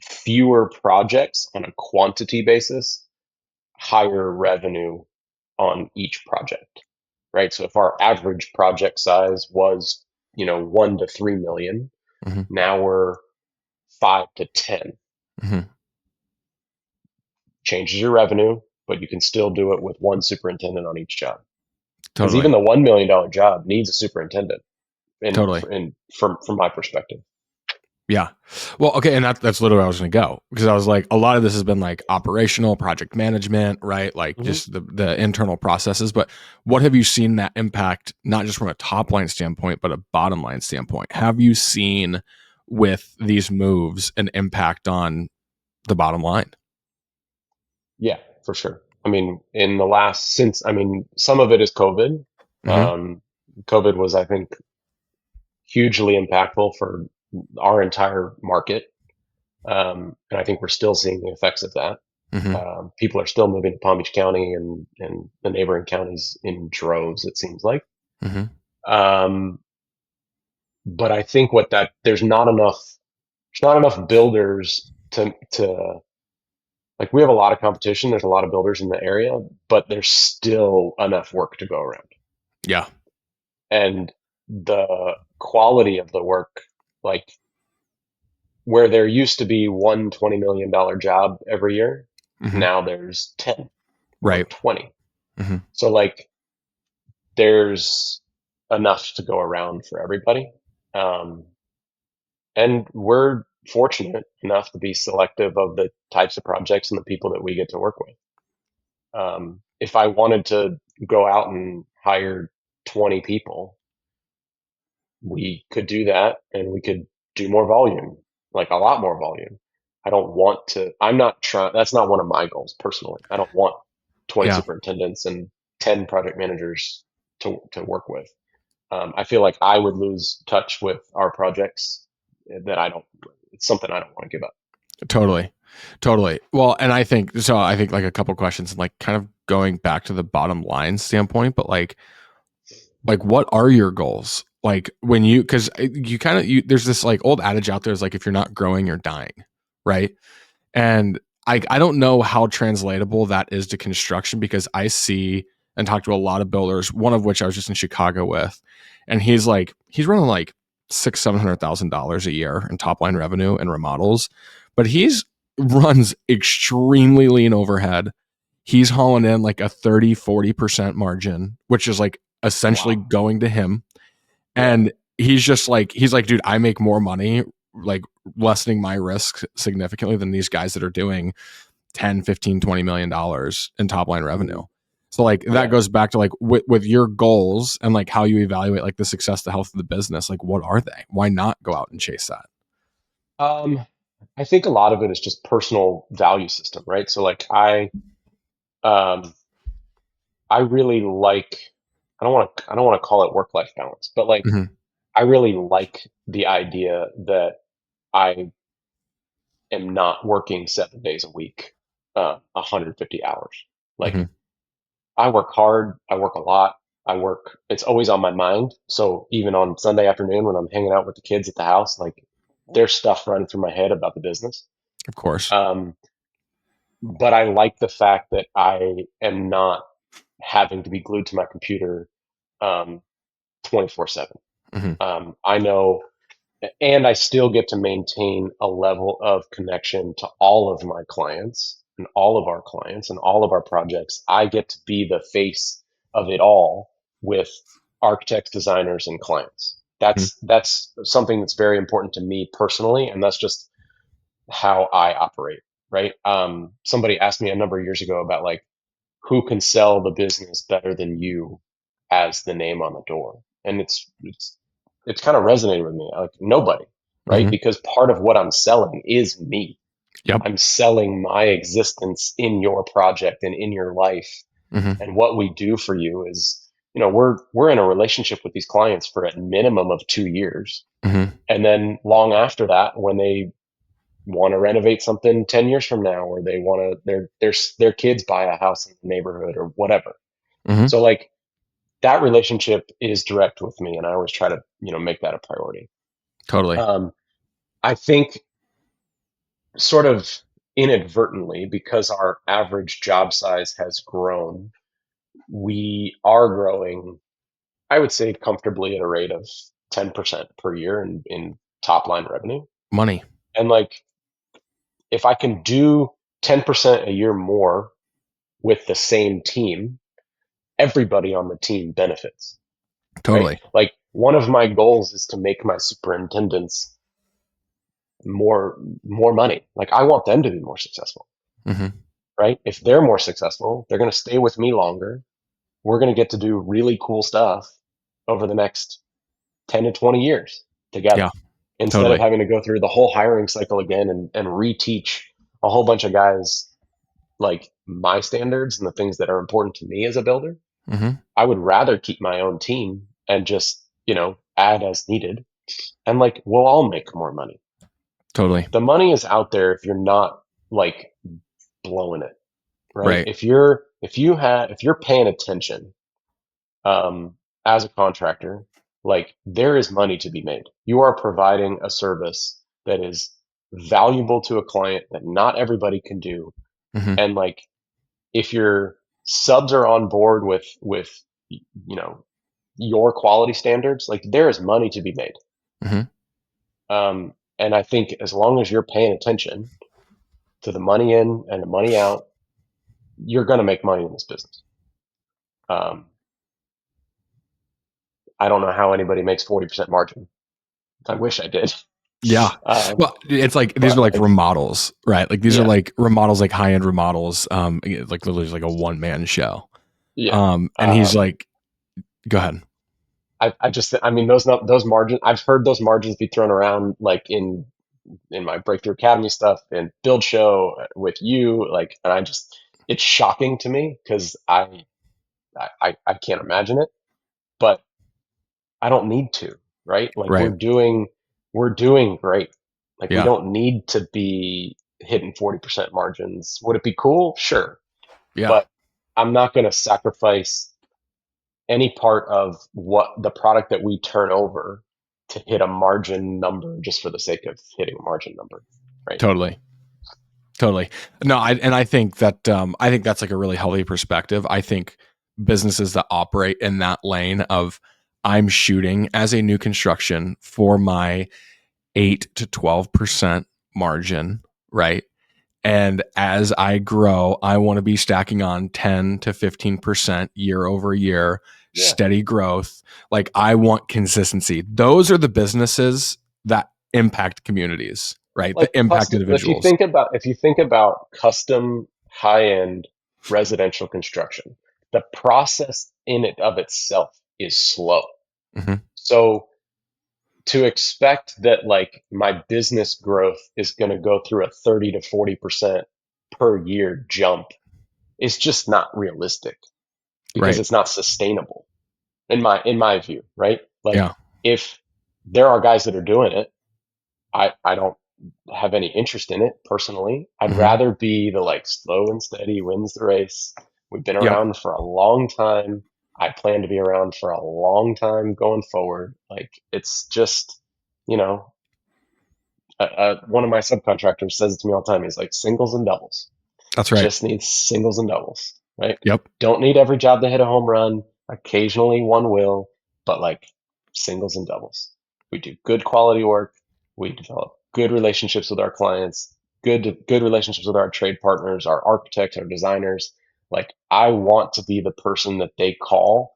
[SPEAKER 1] fewer projects on a quantity basis, higher revenue on each project. Right? So if our average project size was, 1 to 3 million,
[SPEAKER 2] Hmm.
[SPEAKER 1] now we're 5 to 10.
[SPEAKER 2] Hmm.
[SPEAKER 1] Changes your revenue, but you can still do it with one superintendent on each job. Because even
[SPEAKER 2] Totally.
[SPEAKER 1] the $1 million job needs a superintendent,
[SPEAKER 2] Totally.
[SPEAKER 1] from my perspective.
[SPEAKER 2] Yeah. Well, okay. And that's literally where I was going to go, because I was like, a lot of this has been like operational project management, right? Like
[SPEAKER 1] Hmm.
[SPEAKER 2] just the internal processes. But what have you seen that impact, not just from a top line standpoint, but a bottom line standpoint? Have you seen with these moves an impact on the bottom line?
[SPEAKER 1] Yeah, for sure. I mean, in the last since I mean, some of it is COVID.
[SPEAKER 2] Hmm.
[SPEAKER 1] Um, COVID was, I think, hugely impactful for our entire market, and I think we're still seeing the effects of that.
[SPEAKER 2] Hmm.
[SPEAKER 1] People are still moving to Palm Beach County and the neighboring counties in droves. It seems like.
[SPEAKER 2] Hmm.
[SPEAKER 1] Um, But I think there's not enough builders to like, we have a lot of competition. There's a lot of builders in the area, but there's still enough work to go around.
[SPEAKER 2] Yeah.
[SPEAKER 1] And the quality of the work, like where there used to be one $20 million job every year,
[SPEAKER 2] Hmm.
[SPEAKER 1] now there's 10 or
[SPEAKER 2] Right.
[SPEAKER 1] 20.
[SPEAKER 2] Hmm.
[SPEAKER 1] So like there's enough to go around for everybody. Um, and we're fortunate enough to be selective of the types of projects and the people that we get to work with. If I wanted to go out and hire 20 people, we could do that and we could do more volume, like a lot more volume. I don't want to, I'm not trying, that's not one of my goals personally. I don't want 20
[SPEAKER 2] Yeah.
[SPEAKER 1] superintendents and 10 project managers to work with. I feel like I would lose touch with our projects that I don't, it's something I don't want to give up.
[SPEAKER 2] Totally. Totally. Well, and I think so. I think like a couple questions, like kind of going back to the bottom line standpoint, but like what are your goals? Like when you, because you kind of you there's this like old adage out there is like if you're not growing, you're dying, right? And I don't know how translatable that is to construction because I see and talk to a lot of builders, one of which I was just in Chicago with, and he's running like $600,000-700,000 a year in top line revenue and remodels, but he's runs extremely lean overhead. He's hauling in like a 30-40% margin, which is like essentially
[SPEAKER 1] Wow.
[SPEAKER 2] going to him.
[SPEAKER 1] Yeah.
[SPEAKER 2] And he's like, dude, I make more money like lessening my risk significantly than these guys that are doing 10, 15, $20 million in top line revenue.
[SPEAKER 1] Mhm.
[SPEAKER 2] So like that
[SPEAKER 1] Yeah.
[SPEAKER 2] goes back to like with your goals and like how you evaluate like the success, the health of the business. Like what are they? Why not go out and chase that?
[SPEAKER 1] Um, I think a lot of it is just personal value system, right? So like um, I really like, I don't want to call it work-life balance, but like
[SPEAKER 2] Hmm.
[SPEAKER 1] I really like the idea that I am not working 7 days a week, 150 hours.
[SPEAKER 2] Hmm.
[SPEAKER 1] Like I work hard, I work a lot, it's always on my mind. So even on Sunday afternoon when I'm hanging out with the kids at the house, like there's stuff running through my head about the business.
[SPEAKER 2] Of course.
[SPEAKER 1] Um, but I like the fact that I am not having to be glued to my computer, 24/7.
[SPEAKER 2] Hmm.
[SPEAKER 1] I know, and I still get to maintain a level of connection to all of my clients and all of our clients and all of our projects. I get to be the face of it all with architects, designers, and clients.
[SPEAKER 2] Hmm.
[SPEAKER 1] That's something that's very important to me personally, and that's just how I operate. Right? Somebody asked me a number of years ago about like who can sell the business better than you as the name on the door, and it's kind of resonated with me. Like nobody, right?
[SPEAKER 2] Hmm.
[SPEAKER 1] Because part of what I'm selling is me.
[SPEAKER 2] Yep.
[SPEAKER 1] I'm selling my existence in your project and in your life.
[SPEAKER 2] Hmm.
[SPEAKER 1] And what we do for you is, we're in a relationship with these clients for a minimum of 2 years.
[SPEAKER 2] Hmm.
[SPEAKER 1] And then long after that, when they want to renovate something 10 years from now, or they want to, their kids buy a house in the neighborhood or whatever.
[SPEAKER 2] Hmm.
[SPEAKER 1] So like that relationship is direct with me. And I always try to, make that a priority.
[SPEAKER 2] Totally.
[SPEAKER 1] Um, I think sort of inadvertently, because our average job size has grown, we are growing, I would say, comfortably at a rate of 10% per year in top line revenue.
[SPEAKER 2] Money.
[SPEAKER 1] And like, if I can do 10% a year more with the same team, everybody on the team benefits, right?
[SPEAKER 2] Totally.
[SPEAKER 1] Like, one of my goals is to make my superintendents more money. Like, I want them to be more successful,
[SPEAKER 2] Hmm.
[SPEAKER 1] right? If they're more successful, they're going to stay with me longer. We're going to get to do really cool stuff over the next 10 to 20 years together
[SPEAKER 2] Yeah.
[SPEAKER 1] instead of
[SPEAKER 2] Totally.
[SPEAKER 1] having to go through the whole hiring cycle again and reteach a whole bunch of guys like my standards and the things that are important to me as a builder.
[SPEAKER 2] Hmm.
[SPEAKER 1] I would rather keep my own team and just, add as needed. And like, we'll all make more money.
[SPEAKER 2] Totally.
[SPEAKER 1] The money is out there if you're not like blowing it, right?
[SPEAKER 2] Right.
[SPEAKER 1] If you're paying attention, as a contractor, like there is money to be made. You are providing a service that is valuable to a client that not everybody can do.
[SPEAKER 2] Hmm.
[SPEAKER 1] And like if your subs are on board with you know your quality standards, like there is money to be made.
[SPEAKER 2] Hmm.
[SPEAKER 1] And I think as long as you're paying attention to the money in and the money out, you're going to make money in this business. Um, I don't know how anybody makes 40% margin. I wish I did.
[SPEAKER 2] Yeah.
[SPEAKER 1] Um,
[SPEAKER 2] Well, it's like these are
[SPEAKER 1] but
[SPEAKER 2] like
[SPEAKER 1] like,
[SPEAKER 2] remodels, right? Like these are
[SPEAKER 1] yeah,
[SPEAKER 2] like remodels, like high end remodels. Like literally just like a one man show.
[SPEAKER 1] yeah.
[SPEAKER 2] And he's
[SPEAKER 1] Um,
[SPEAKER 2] like, go ahead.
[SPEAKER 1] I mean, those margins, I've heard those margins be thrown around like in my Breakthrough Academy stuff and Build Show with you, like, and it's shocking to me because I can't imagine it, but I don't need to, right? Like
[SPEAKER 2] Right.
[SPEAKER 1] we're doing great. Like we
[SPEAKER 2] Yeah.
[SPEAKER 1] don't need to be hitting 40% margins. Would it be cool? Sure.
[SPEAKER 2] Yeah.
[SPEAKER 1] But I'm not going to sacrifice any part of what the product that we turn over to hit a margin number just for the sake of hitting a margin number, right?
[SPEAKER 2] Totally. Totally. No, I think that I think that's like a really healthy perspective. I think businesses that operate in that lane of I'm shooting as a new construction for my 8 to 12% margin, right? And as I grow, I want to be stacking on 10 to 15% year over year,
[SPEAKER 1] Yeah.
[SPEAKER 2] steady growth. Like I want consistency. Those are the businesses that impact communities, right? That
[SPEAKER 1] Like
[SPEAKER 2] impact
[SPEAKER 1] custom,
[SPEAKER 2] individuals.
[SPEAKER 1] if you think about custom high-end residential construction, the process in it of itself is slow.
[SPEAKER 2] Hmm.
[SPEAKER 1] So to expect that like my business growth is going to go through a 30 to 40% per year jump is just not realistic because
[SPEAKER 2] Right.
[SPEAKER 1] it's not sustainable in my view, right? Like
[SPEAKER 2] Yeah.
[SPEAKER 1] if there are guys that are doing it, I don't have any interest in it personally. I'd
[SPEAKER 2] Hmm.
[SPEAKER 1] rather be the like slow and steady wins the race. We've been
[SPEAKER 2] Yep.
[SPEAKER 1] around for a long time. I plan to be around for a long time going forward. Like it's just, you know, one of my subcontractors says it to me all the time. He's like singles and doubles.
[SPEAKER 2] That's right.
[SPEAKER 1] Just need singles and doubles, right?
[SPEAKER 2] Yep.
[SPEAKER 1] Don't need every job to hit a home run. Occasionally one will, but like singles and doubles. We do good quality work. We develop good relationships with our clients, good relationships with our trade partners, our architects, our designers. Like I want to be the person that they call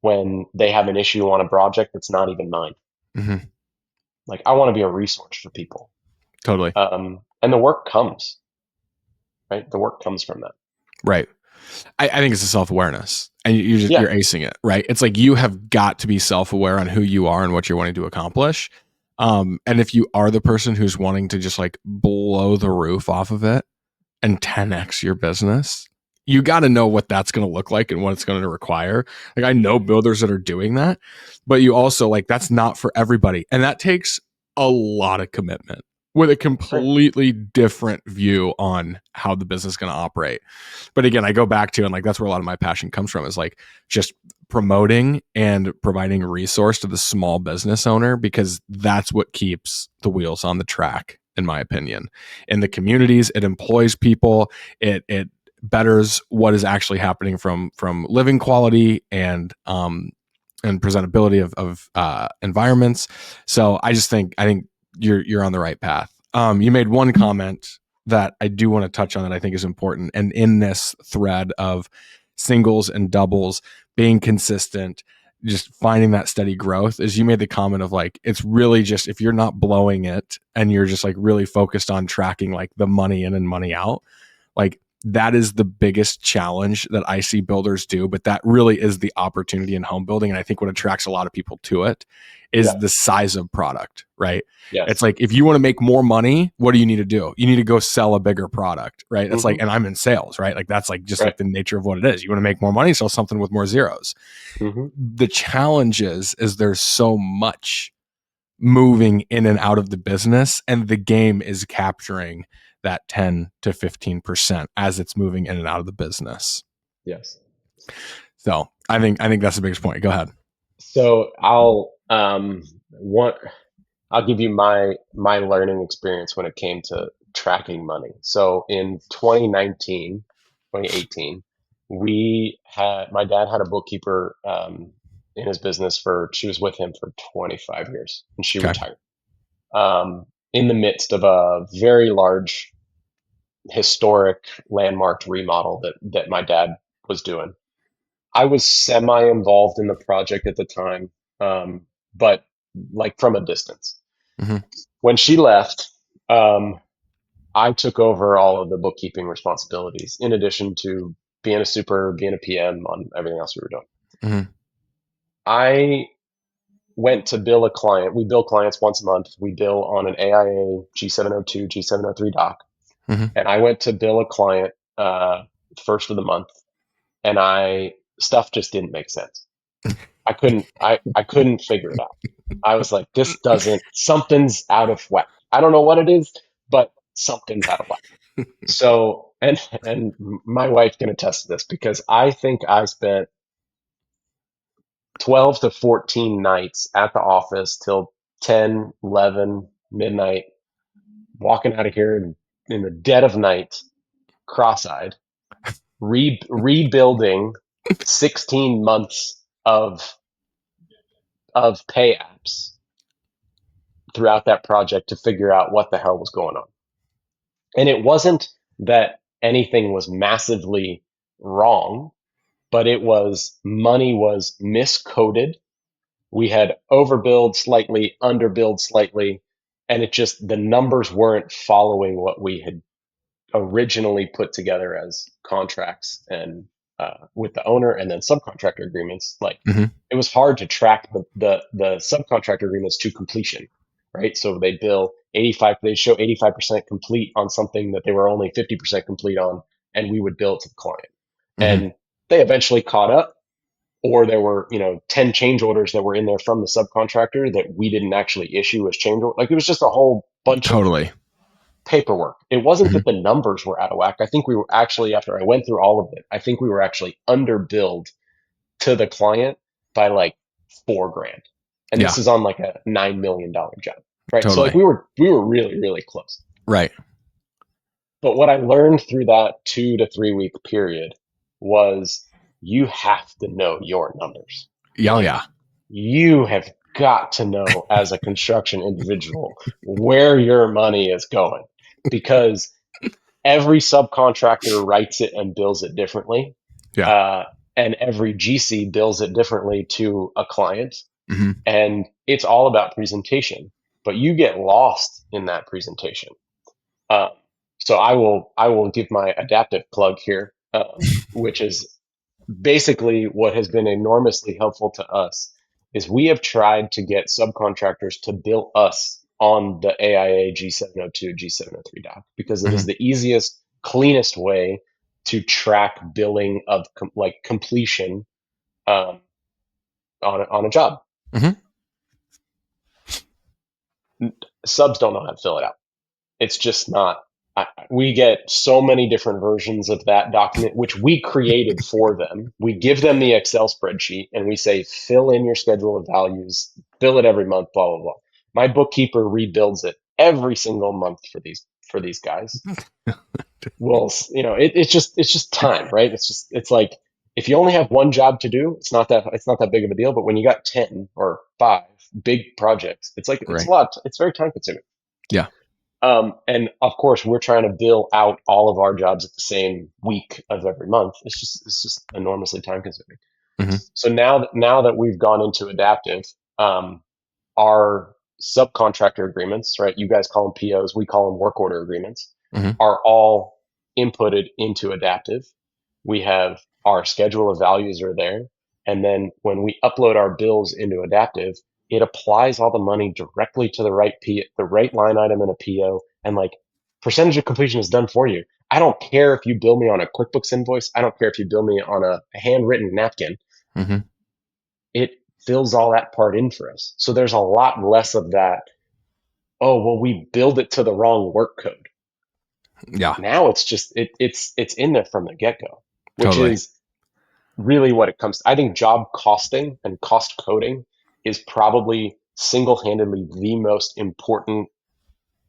[SPEAKER 1] when they have an issue on a project that's not even mine.
[SPEAKER 2] Hmm.
[SPEAKER 1] Like I want to be a resource for people.
[SPEAKER 2] Totally.
[SPEAKER 1] And the work comes, right? The work comes from that.
[SPEAKER 2] Right. I think it's a self awareness, and
[SPEAKER 1] Yeah,
[SPEAKER 2] you're acing it, right? It's like you have got to be self aware on who you are and what you're wanting to accomplish. And if you are the person who's wanting to just like blow the roof off of it and 10x your business, you got to know what that's going to look like and what it's going to require. Like I know builders that are doing that, but you also like that's not for everybody, and that takes a lot of commitment with a
[SPEAKER 1] right.
[SPEAKER 2] completely different view on how the business is going to operate. But again, I go back to, and like that's where a lot of my passion comes from, is like just promoting and providing resource to the small business owner, because that's what keeps the wheels on the track, in my opinion. In the communities, it employs people, it betters what is actually happening from living quality and presentability of environments. So I think you're on the right path. You made one comment that I do want to touch on that I think is important. And in this thread of singles and doubles, being consistent, just finding that steady growth, is you made the comment of like, it's really just if you're not blowing it and you're just like really focused on tracking like the money in and money out, like that is the biggest challenge that I see builders do. But that really is the opportunity in home building. And I think what attracts a lot of people to it is
[SPEAKER 1] Yeah.
[SPEAKER 2] the size of product, right? It's
[SPEAKER 1] Yes.
[SPEAKER 2] like if you want to make more money, what do you need to do? You need to go sell a bigger product, right? That's like,
[SPEAKER 1] Hmm.
[SPEAKER 2] and I'm in sales, right? Like that's like just
[SPEAKER 1] Right.
[SPEAKER 2] like the nature of what it is. You want to make more money, sell something with more zeros.
[SPEAKER 1] Hmm.
[SPEAKER 2] The challenge is there's so much moving in and out of the business, and the game is capturing that 10 to 15% as it's moving in and out of the business.
[SPEAKER 1] Yes.
[SPEAKER 2] So I think that's the biggest point. Go ahead.
[SPEAKER 1] So one I'll give you my learning experience when it came to tracking money. So in 2019, 2018, we had my dad had a bookkeeper in his business for she was with him for 25 years and she
[SPEAKER 2] Okay.
[SPEAKER 1] retired in the midst of a very large historic landmarked remodel that my dad was doing. I was semi involved in the project at the time, but like from a distance.
[SPEAKER 2] Hmm.
[SPEAKER 1] When she left, um, I took over all of the bookkeeping responsibilities in addition to being a super, being a PM on everything else we were doing.
[SPEAKER 2] Hmm.
[SPEAKER 1] I went to bill a client. We bill clients once a month. We bill on an AIA G702, G703 doc.
[SPEAKER 2] Hmm.
[SPEAKER 1] And I went to bill a client first of the month, and I stuff just didn't make sense. I couldn't figure it out. I was like, this doesn't, something's out of whack. I don't know what it is, but something's out of whack. So, and my wife can attest to this because I think I spent 12 to 14 nights at the office till 10, 11 midnight, walking out of here in the dead of night, cross-eyed, rebuilding 16 months of pay apps throughout that project to figure out what the hell was going on. And it wasn't that anything was massively wrong, but it was money was miscoded. We had overbilled slightly, underbilled slightly, and it just the numbers weren't following what we had originally put together as contracts and with the owner and then subcontractor agreements. Like
[SPEAKER 2] Hmm.
[SPEAKER 1] it was hard to track the subcontractor agreements to completion, right? So they bill 85, they show 85% complete on something that they were only 50% complete on, and we would bill it to the client.
[SPEAKER 2] Hmm.
[SPEAKER 1] And they eventually caught up, or there were 10 change orders that were in there from the subcontractor that we didn't actually issue as change orders. Like it was just a whole bunch of
[SPEAKER 2] Totally.
[SPEAKER 1] paperwork. It wasn't
[SPEAKER 2] Hmm.
[SPEAKER 1] that the numbers were out of whack. I think we were actually, after I went through all of it, I think we were actually underbilled to the client by like 4 grand. And this
[SPEAKER 2] Yeah.
[SPEAKER 1] is on like a $9 million job. Right. So like
[SPEAKER 2] Totally.
[SPEAKER 1] we were really, really close.
[SPEAKER 2] Right.
[SPEAKER 1] But what I learned through that 2 to 3 week period was you have to know your numbers.
[SPEAKER 2] Yeah. Oh,
[SPEAKER 1] Like
[SPEAKER 2] yeah.
[SPEAKER 1] you have got to know as a construction individual where your money is going because every subcontractor writes it and bills it differently.
[SPEAKER 2] Yeah.
[SPEAKER 1] Uh, and every GC bills it differently to a client.
[SPEAKER 2] Hmm.
[SPEAKER 1] And it's all about presentation, but you get lost in that presentation. Uh, so I will give my adaptive plug here, which is basically what has been enormously helpful to us is we have tried to get subcontractors to bill us on the AIA G702, G703 doc because it is
[SPEAKER 2] Hmm.
[SPEAKER 1] the easiest, cleanest way to track billing of like completion um, on a job.
[SPEAKER 2] Hmm.
[SPEAKER 1] Subs don't know how to fill it out. It's just not. We get so many different versions of that document, which we created for them. We give them the Excel spreadsheet and we say, fill in your schedule of values, bill it every month, blah, blah, blah. My bookkeeper rebuilds it every single month for these guys. Well, it's just time, right? It's like if you only have one job to do, it's not that big of a deal. But when you got 10 or 5 big projects, it's like it's a
[SPEAKER 2] Right.
[SPEAKER 1] lot. It's very time consuming.
[SPEAKER 2] Yeah.
[SPEAKER 1] And of course, we're trying to bill out all of our jobs at the same week of every month. It's just enormously time consuming.
[SPEAKER 2] Hmm.
[SPEAKER 1] So now that we've gone into adaptive, um, our subcontractor agreements, right? You guys call them POs, we call them work order agreements,
[SPEAKER 2] Hmm.
[SPEAKER 1] are all inputted into adaptive. We have our schedule of values are there. And then when we upload our bills into adaptive, it applies all the money directly to the right line item in a PO. And like percentage of completion is done for you. I don't care if you bill me on a QuickBooks invoice. I don't care if you bill me on a handwritten napkin.
[SPEAKER 2] Hmm.
[SPEAKER 1] It fills all that part in for us. So there's a lot less of that. Oh, well, we build it to the wrong work code.
[SPEAKER 2] Yeah.
[SPEAKER 1] Now it's just it's in there from the get go, which
[SPEAKER 2] Totally.
[SPEAKER 1] is really what it comes to. I think job costing and cost coding is probably single-handedly the most important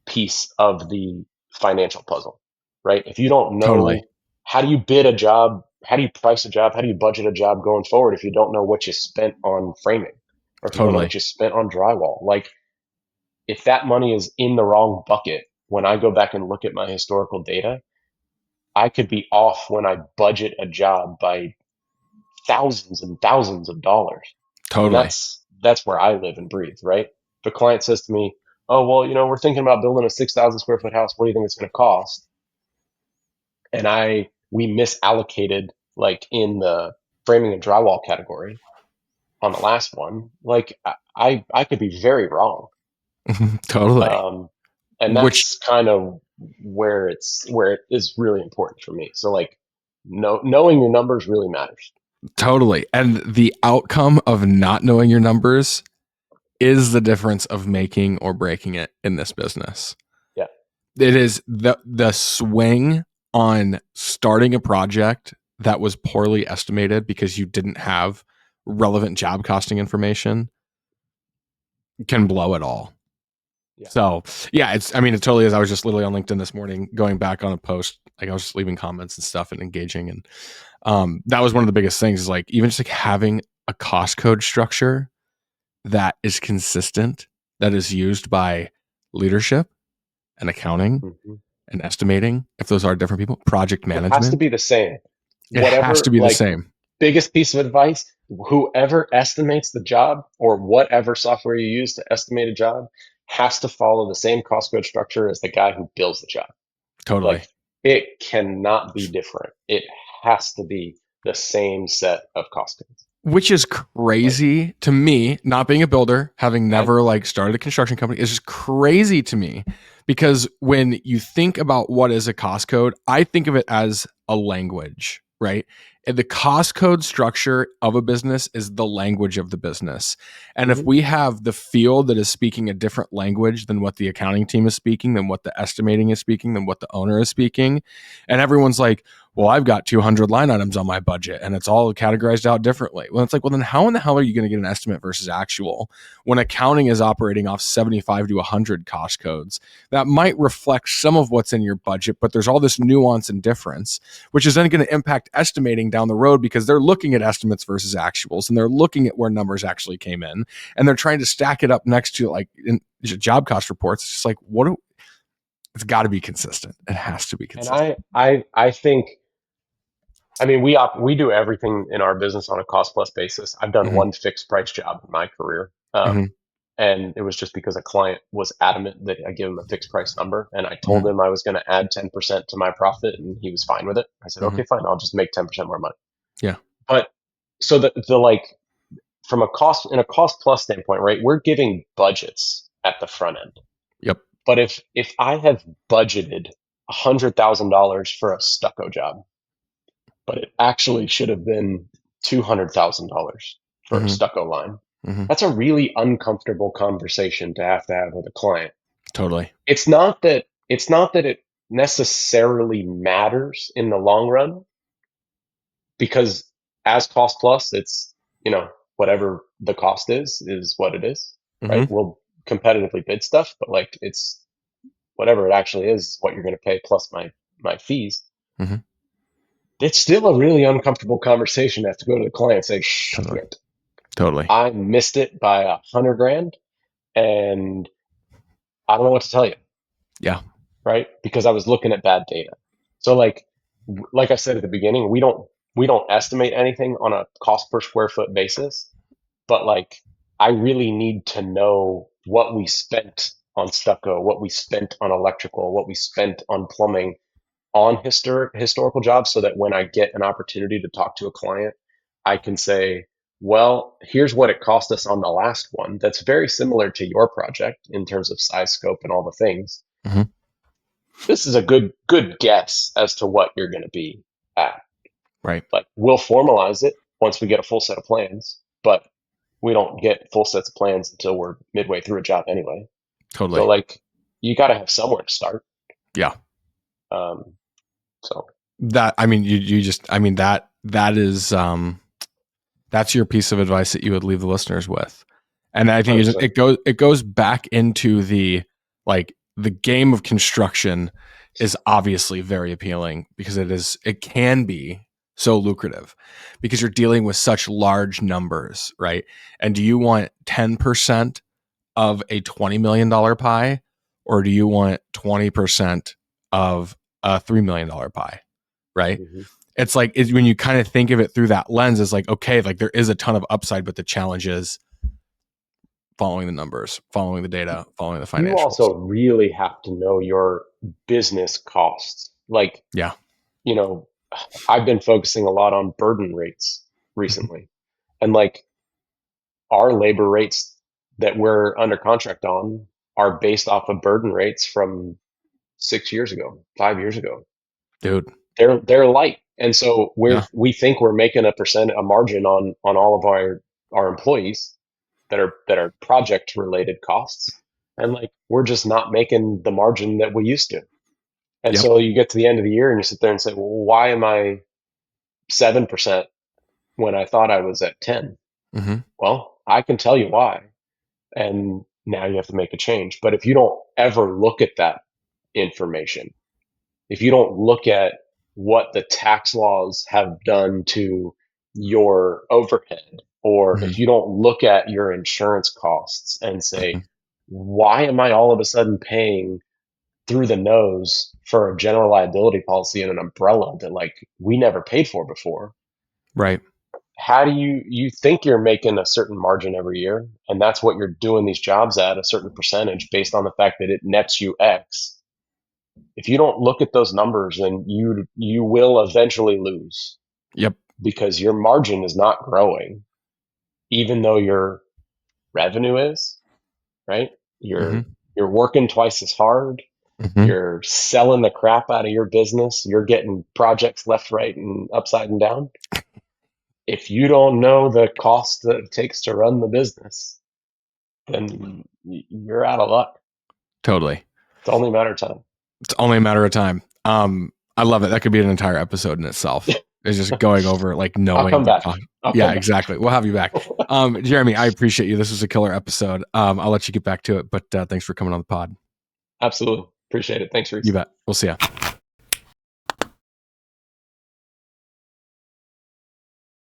[SPEAKER 1] piece of the financial puzzle, right? If you don't
[SPEAKER 2] Totally.
[SPEAKER 1] know how do you bid a job, how do you price a job, how do you budget a job going forward if you don't know what you spent on framing or if you don't know what
[SPEAKER 2] Totally.
[SPEAKER 1] you spent on drywall? Like if that money is in the wrong bucket, when I go back and look at my historical data, I could be off when I budget a job by thousands and thousands of dollars. And
[SPEAKER 2] Totally.
[SPEAKER 1] that's where I live and breathe, right? The client says to me, "Oh, well, we're thinking about building a 6,000 square foot house. What do you think it's going to cost?" And we misallocated like in the framing and drywall category on the last one. Like I could be very wrong.
[SPEAKER 2] Totally.
[SPEAKER 1] Um, and
[SPEAKER 2] Which
[SPEAKER 1] that's kind of where it is really important for me. So like knowing your numbers really matters.
[SPEAKER 2] totally. And the outcome of not knowing your numbers is the difference of making or breaking it in this business.
[SPEAKER 1] Yeah.
[SPEAKER 2] It is the swing on starting a project that was poorly estimated because you didn't have relevant job costing information can blow it all.
[SPEAKER 1] Yeah.
[SPEAKER 2] So yeah, it totally is. I was just literally on LinkedIn this morning going back on a post, like I was just leaving comments and stuff and engaging. And that was one of the biggest things is like even just like having a cost code structure that is consistent, that is used by leadership and accounting
[SPEAKER 1] hmm
[SPEAKER 2] and estimating, if those are different people, project
[SPEAKER 1] It has to
[SPEAKER 2] management.
[SPEAKER 1] be the same.
[SPEAKER 2] It has to
[SPEAKER 1] Whatever,
[SPEAKER 2] be the
[SPEAKER 1] like,
[SPEAKER 2] same.
[SPEAKER 1] biggest piece of advice, whoever estimates the job or whatever software you use to estimate a job has to follow the same cost code structure as the guy who builds the job.
[SPEAKER 2] Totally.
[SPEAKER 1] Like, it cannot be different. It has to be the same set of cost codes.
[SPEAKER 2] Which is
[SPEAKER 1] Like,
[SPEAKER 2] crazy to me, not being a builder, having
[SPEAKER 1] I,
[SPEAKER 2] never like started a construction company, is just crazy to me because when you think about what is a cost code, I think of it as a language, right? And the cost code structure of a business is the language of the business. And if
[SPEAKER 1] mhm.
[SPEAKER 2] we have the field that is speaking a different language than what the accounting team is speaking, than what the estimating is speaking, than what the owner is speaking, and everyone's like, well, I've got 200 line items on my budget and it's all categorized out differently. Well, it's like, well, then how in the hell are you going to get an estimate versus actual when accounting is operating off 75 to 100 cost codes that might reflect some of what's in your budget, but there's all this nuance and difference, which is then going to impact estimating down the road because they're looking at estimates versus actuals and they're looking at where numbers actually came in and they're trying to stack it up next to like in job cost reports. It's just like, it's got to be consistent. It has to be
[SPEAKER 1] And
[SPEAKER 2] consistent.
[SPEAKER 1] I think, I mean, we do everything in our business on a cost plus basis. I've done
[SPEAKER 2] Mm-hmm.
[SPEAKER 1] one fixed price job in my career.
[SPEAKER 2] Mm-hmm.
[SPEAKER 1] And it was just because a client was adamant that I give him a fixed price number. And I told
[SPEAKER 2] Mm-hmm.
[SPEAKER 1] him I was going to add 10% to my profit and he was fine with it. I said,
[SPEAKER 2] Mm-hmm.
[SPEAKER 1] okay, fine. I'll just make 10% more money.
[SPEAKER 2] Yeah.
[SPEAKER 1] But so the like from a cost plus standpoint, right? We're giving budgets at the front end.
[SPEAKER 2] Yep.
[SPEAKER 1] But if I have budgeted $100,000 for a stucco job, but it actually should have been $200,000 for a
[SPEAKER 2] Mm-hmm.
[SPEAKER 1] stucco line,
[SPEAKER 2] Mm-hmm.
[SPEAKER 1] that's a really uncomfortable conversation to have with a client.
[SPEAKER 2] Totally.
[SPEAKER 1] It's not that it necessarily matters in the long run because as cost plus, it's whatever the cost is what it is, right?
[SPEAKER 2] Mm-hmm.
[SPEAKER 1] We'll competitively bid stuff, but like it's whatever it actually is what you're going to pay plus my fees.
[SPEAKER 2] Mm-hmm.
[SPEAKER 1] It's still a really uncomfortable conversation to have to go to the client and say,
[SPEAKER 2] Totally.
[SPEAKER 1] shit,
[SPEAKER 2] Totally.
[SPEAKER 1] I missed it by 100 grand and I don't know what to tell you,
[SPEAKER 2] Yeah.
[SPEAKER 1] right? Because I was looking at bad data. So like I said at the beginning, we don't estimate anything on a cost per square foot basis, but like I really need to know what we spent on stucco, what we spent on electrical, what we spent on plumbing on historical jobs so that when I get an opportunity to talk to a client, I can say, well, here's what it cost us on the last one. That's very similar to your project in terms of size, scope, and all the things.
[SPEAKER 2] Mm-hmm.
[SPEAKER 1] This is a good guess as to what you're going to be at.
[SPEAKER 2] Right.
[SPEAKER 1] Like we'll formalize it once we get a full set of plans, but we don't get full sets of plans until we're midway through a job anyway. So
[SPEAKER 2] Totally.
[SPEAKER 1] like you got to have somewhere to start.
[SPEAKER 2] Yeah.
[SPEAKER 1] Um, so
[SPEAKER 2] That, you just, that that is that's your piece of advice that you would leave the listeners with. And I think
[SPEAKER 1] 100%.
[SPEAKER 2] it goes back into the, like, the game of construction is obviously very appealing because it can be so lucrative because you're dealing with such large numbers, right? And do you want 10% of a $20 million pie, or do you want 20% of a $3 million pie, right?
[SPEAKER 1] Hmm.
[SPEAKER 2] It's like, when you kind of think of it through that lens, it's like, okay, like there is a ton of upside, but the challenge is following the numbers, following the data, following the
[SPEAKER 1] You
[SPEAKER 2] financials.
[SPEAKER 1] also really have to know your business costs. Like,
[SPEAKER 2] Yeah.
[SPEAKER 1] you know, I've been focusing a lot on burden rates
[SPEAKER 2] Mhm.
[SPEAKER 1] recently. And like our labor rates that we're under contract on are based off of burden rates from 6 years ago, 5 years ago.
[SPEAKER 2] Dude.
[SPEAKER 1] They're light. And so
[SPEAKER 2] Yeah.
[SPEAKER 1] we think we're making a margin on all of our employees that are project related costs. And like we're just not making the margin that we used to. And
[SPEAKER 2] Yep.
[SPEAKER 1] so you get to the end of the year and you sit there and say, well, why am I 7% when I thought I was at 10?
[SPEAKER 2] Hmm.
[SPEAKER 1] Well, I can tell you why. And now you have to make a change. But if you don't ever look at that information, if you don't look at what the tax laws have done to your overhead, or
[SPEAKER 2] Hmm.
[SPEAKER 1] if you don't look at your insurance costs and say,
[SPEAKER 2] Hmm.
[SPEAKER 1] why am I all of a sudden paying through the nose for a general liability policy and an umbrella that like we never paid for before?
[SPEAKER 2] Right.
[SPEAKER 1] How do you think you're making a certain margin every year, and that's what you're doing these jobs at a certain percentage based on the fact that it nets you X? If you don't look at those numbers, then you will eventually lose
[SPEAKER 2] Yep.
[SPEAKER 1] because your margin is not growing, even though your revenue is, right?
[SPEAKER 2] Hmm.
[SPEAKER 1] You're working twice as hard.
[SPEAKER 2] Hmm.
[SPEAKER 1] You're selling the crap out of your business. You're getting projects left, right, and upside and down. If you don't know the cost that it takes to run the business, then you're out of luck.
[SPEAKER 2] Totally.
[SPEAKER 1] It's only a matter of time.
[SPEAKER 2] It's only a matter of time. I love it. That could be an entire episode in itself. It's just going over, like,
[SPEAKER 1] I'll
[SPEAKER 2] knowing
[SPEAKER 1] come
[SPEAKER 2] the
[SPEAKER 1] back.
[SPEAKER 2] cost.
[SPEAKER 1] I'll
[SPEAKER 2] Yeah,
[SPEAKER 1] come back.
[SPEAKER 2] exactly. We'll have you back. Jeremy, I appreciate you. This was a killer episode. I'll let you get back to it, but thanks for coming on the pod.
[SPEAKER 1] Absolutely. Appreciate it. Thanks,
[SPEAKER 2] You
[SPEAKER 1] Reese.
[SPEAKER 2] bet. We'll see ya.